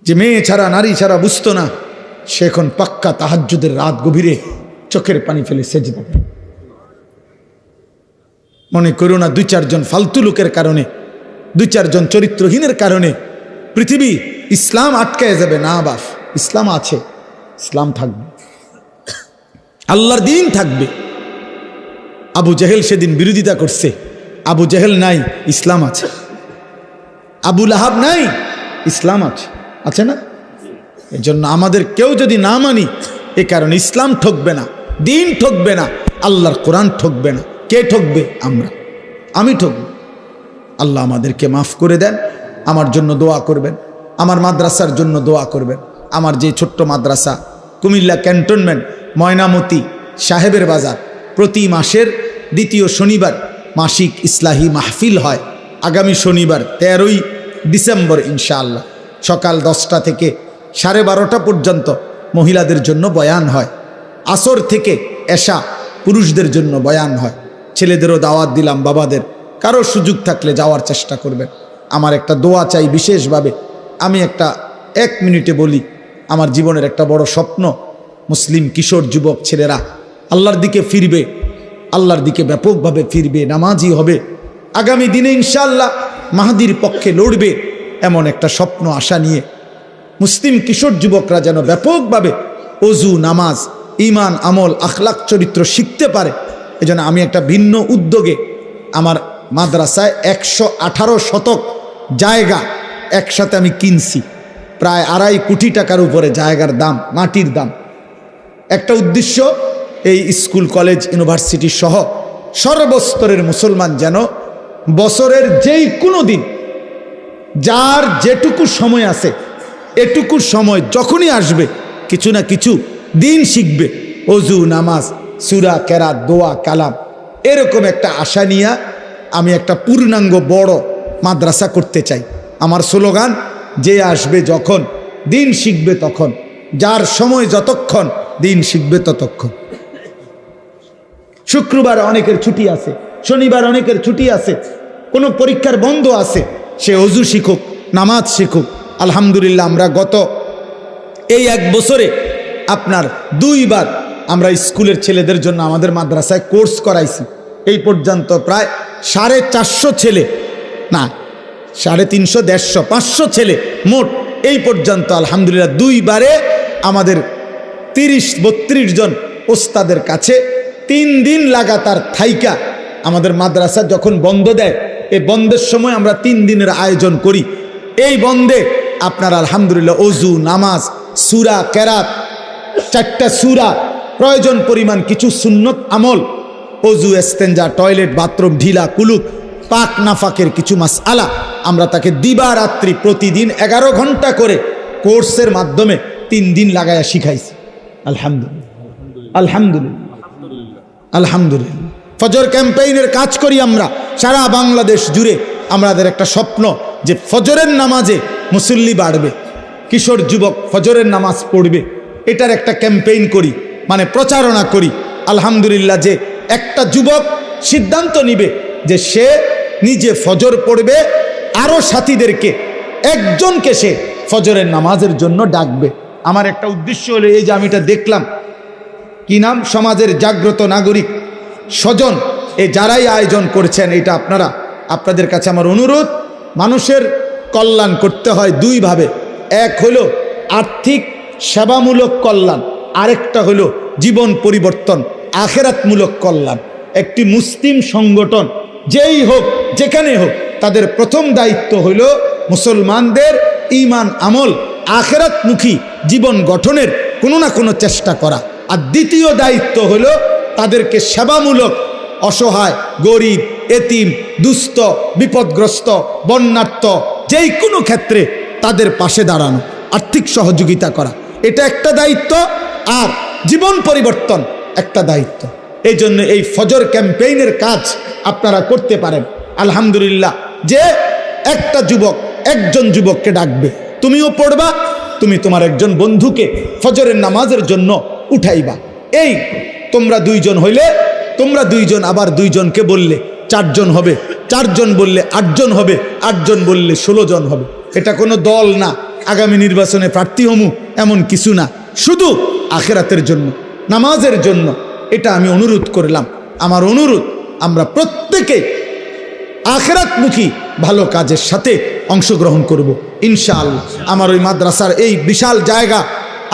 যে মেয়ে ছাড়া, নারী ছাড়া বুঝতো না, সে এখন পাক্কা তাহাজ্জুদের রাত গভীরে চোখের পানি ফেলে সেজদা করে। মনে করো না 2-4 জন ফালতু লোকের কারণে, 2-4 জন চরিত্রহীনের কারণে পৃথিবী, ইসলাম আটকায় যাবে না। বাস, ইসলাম আছে, ইসলাম থাকবে, আল্লাহর দিন থাকবে। আবু জেহেল সেদিন বিরোধিতা করছে, আবু জেহেল নাই, ইসলাম আছে। আবু লাহাব নাই, ইসলাম আছে, আছে না? এই জন্য আমাদের কেউ যদি না মানি, এ কারণে ইসলাম ঠকবে না, দিন ঠকবে না, আল্লাহর কোরআন ঠকবে না। কে ঠকবে? আমরা, আমি ঠকব। আল্লাহ আমাদেরকে মাফ করে দেন। আমার জন্য দোয়া করবেন, আমার মাদ্রাসার জন্য দোয়া করবেন। আমার যে ছোট্ট মাদ্রাসা কুমিল্লা ক্যান্টনমেন্ট ময়নামতি সাহেবের বাজার, প্রতি মাসের 2য় শনিবার মাসিক ইসলাহি মাহফিল হয়। আগামী শনিবার 13ই ডিসেম্বর ইনশাআল্লাহ সকাল 10টা থেকে 12:30 পর্যন্ত মহিলাদের জন্য বয়ান হয়। আসর থেকে এশা পুরুষদের জন্য বয়ান হয়। ছেলেদেরও দাওয়াত দিলাম, বাবাদের কারো সুযোগ থাকলে যাওয়ার চেষ্টা করবেন। আমার একটা দোয়া চাই বিশেষভাবে। আমি একটা 1 মিনিটে বলি, আমার জীবনের একটা বড় স্বপ্ন, মুসলিম কিশোর, যুবক ছেলেরা আল্লাহর দিকে ফিরবে, আল্লাহর দিকে ব্যাপকভাবে ফিরবে, নামাজি হবে, আগামী দিনে ইনশাআল্লাহ মাহদির পক্ষে লড়বে, এমন একটা স্বপ্ন আশা নিয়ে মুসলিম কিশোর যুবকরা যেন ব্যাপকভাবে ওযু, নামাজ, ঈমান, আমল, আখলাক, চরিত্র শিখতে পারে। এজন্য আমি একটা ভিন্ন উদ্যোগে আমার মাদ্রাসায় 118 শতক জায়গা একসাথে আমি কিনছি, প্রায় 2.5 কোটি টাকার উপরে জায়গার দাম, মাটির দাম। একটা উদ্দেশ্য, এই স্কুল, কলেজ, ইউনিভার্সিটি সহ সর্বস্তরের মুসলমান যেন বছরের যেই কোনো দিন, যার যেটুকু সময় আছে, এটুকু সময় যখনই আসবে কিছু না কিছু দিন শিখবে। ওযু, নামাজ, সূরা, কেরাত, দোয়া, কালাম, এরকম একটা আশা নিয়ে আমি একটা পূর্ণাঙ্গ বড় মাদ্রাসা করতে চাই। আমার স্লোগান, যে আসবে যখন, দিন শিখবে তখন, যার সময় যতক্ষণ, দিন শিখবে ততক্ষণ। শুক্রবার অনেকের ছুটি আছে, শনিবার অনেকের ছুটি আছে, কোনো পরীক্ষার বন্ধ আছে, সে ওযু শিখুক, নামাজ শিখুক। আলহামদুলিল্লাহ আমরা গত এই 1 বছরে আপনার 2 বার আমরা স্কুলের ছেলেদের জন্য আমাদের মাদ্রাসায় কোর্স করাইছি। এই পর্যন্ত প্রায় 450 ছেলে, না 350, 150, 500 ছেলে মোট এই পর্যন্ত আলহামদুলিল্লাহ 2 বারে আমাদের 30-32 জন ওস্তাদের কাছে 3 দিন লাগাতার থাইকা আমাদের মাদ্রাসা যখন বন্ধ দেয়, এই বন্ধের সময় আমরা 3 দিনের আয়োজন করি। এই বন্ধে আপনার আলহামদুলিল্লাহ ওযু, নামাজ, সূরা, কেরাত, 4টা সূরা, প্রয়োজন পরিমাণ কিছু সুন্নত আমল, ওযু, ইস্তেঞ্জা, টয়লেট, বাথরুম, ঢিলা, কুলুপ, পাক নাফাকের কিছু মাসআলা আমরা তাকে দিবারাত্রি প্রতিদিন 11 ঘন্টা করে কোর্সের মাধ্যমে 3 দিন লাগায়া শিখাইছি। আলহামদুলিল্লাহ, আলহামদুলিল্লাহ, আলহামদুলিল্লাহ। ফজর ক্যাম্পেইনের কাজ করি আমরা সারা বাংলাদেশ জুড়ে। আমাদের একটা স্বপ্ন যে ফজরের নামাজে মুসল্লি বাড়বে, কিশোর যুবক ফজরের নামাজ পড়বে, এটার একটা ক্যাম্পেইন করি, মানে প্রচারণা করি। আলহামদুলিল্লাহ, যে একটা যুবক সিদ্ধান্ত নিবে যে সে নিজে ফজর পড়বে, আরও সাথীদেরকে, একজনকে সে ফজরের নামাজের জন্য ডাকবে। আমার একটা উদ্দেশ্য হলো এই যে আমি এটা দেখলাম, কি নাম, সমাজের জাগ্রত নাগরিক স্বজন, এ যারাই আয়োজন করছেন, এটা আপনাদের কাছে আমার অনুরোধ, মানুষের কল্যাণ করতে হয় 2 ভাবে। এক হলো আর্থিক সেবামূলক কল্যাণ, আরেকটা হলো জীবন পরিবর্তন আখেরাতমূলক কল্যাণ। একটি মুসলিম সংগঠন যেই হোক যেখানে হোক, তাদের প্রথম দায়িত্ব হলো মুসলমানদের ঈমান আমল আখেরাতমুখী জীবন গঠনের কোনো না কোনো চেষ্টা করা। আর দ্বিতীয় দায়িত্ব হলো তাদেরকে সেবামূলক অসহায়, গরিব, এতিম, দুস্থ, বিপদগ্রস্ত, বন্যার্থ যেই কোনো ক্ষেত্রে তাদের পাশে দাঁড়ানো, আর্থিক সহযোগিতা করা, এটা একটা দায়িত্ব। আর জীবন পরিবর্তন একটা দায়িত্ব। এই জন্য এই ফজর ক্যাম্পেইনের কাজ আপনারা করতে পারেন। আলহামদুলিল্লাহ, যে একটা যুবক একজন যুবককে ডাকবে, তুমিও পড়বা, তুমি তোমার একজন বন্ধুকে ফজরের নামাজের জন্য উঠাইবা। এই তোমরা দুইজন হইলে তোমরা দুইজন আবার দুইজনকে বললে 4 জন হবে, 4 জন বললে 8 জন হবে, 8 জন বললে 16 জন হবে। এটা কোনো দল না, আগামী নির্বাচনে প্রার্থী হমু এমন কিছু না, শুধু আখিরাতের জন্য, নামাজের জন্য। এটা আমি অনুরোধ করলাম। আমার অনুরোধ, আমরা প্রত্যেকে আখিরাতমুখী ভালো কাজের সাথে অংশগ্রহণ করব ইনশাআল্লাহ। আমার ওই মাদ্রাসার এই বিশাল জায়গা,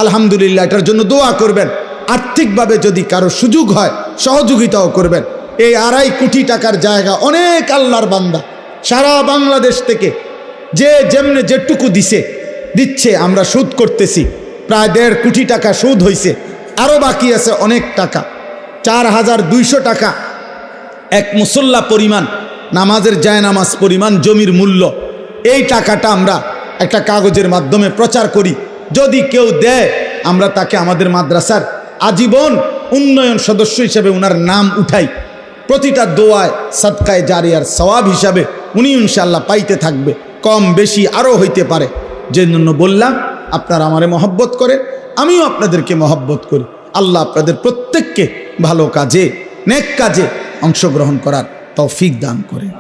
আলহামদুলিল্লাহ, এটার জন্য দোয়া করবেন। আর্থিকভাবে যদি কারো সুযোগ হয় সহযোগিতাও করবেন। এই 2.5 কোটি টাকার জায়গা, অনেক আল্লাহর বান্দা সারা বাংলাদেশ থেকে যে যেমনে যেটুকু দিচ্ছে, আমরা সুদ করতেছি। প্রায় 1.5 কোটি টাকা সুদ হয়েছে, আরও বাকি আছে অনেক টাকা। 4200 টাকা এক মুসল্লা পরিমাণ, নামাজের জায়নামাজ পরিমাণ জমির মূল্য। এই টাকাটা আমরা একটা কাগজের মাধ্যমে প্রচার করি, যদি কেউ দেয় আমরা তাকে আমাদের মাদ্রাসার আজীবন উন্নয়ন সদস্য হিসেবে উনার নাম উঠাই। প্রতিটা দোয়ায় সাদকায়ে জারিয়ার সওয়াব হিসাবে উনি ইনশাআল্লাহ পাইতে থাকবে, কম বেশি আরও হইতে পারে। যে জন্য বললাম, আপনারা আমারে মহব্বত করেন, আমিও আপনাদেরকে মহব্বত করি। আল্লাহ আপনাদের প্রত্যেককে ভালো কাজে, নেক কাজে অংশগ্রহণ করার তৌফিক দান করেন।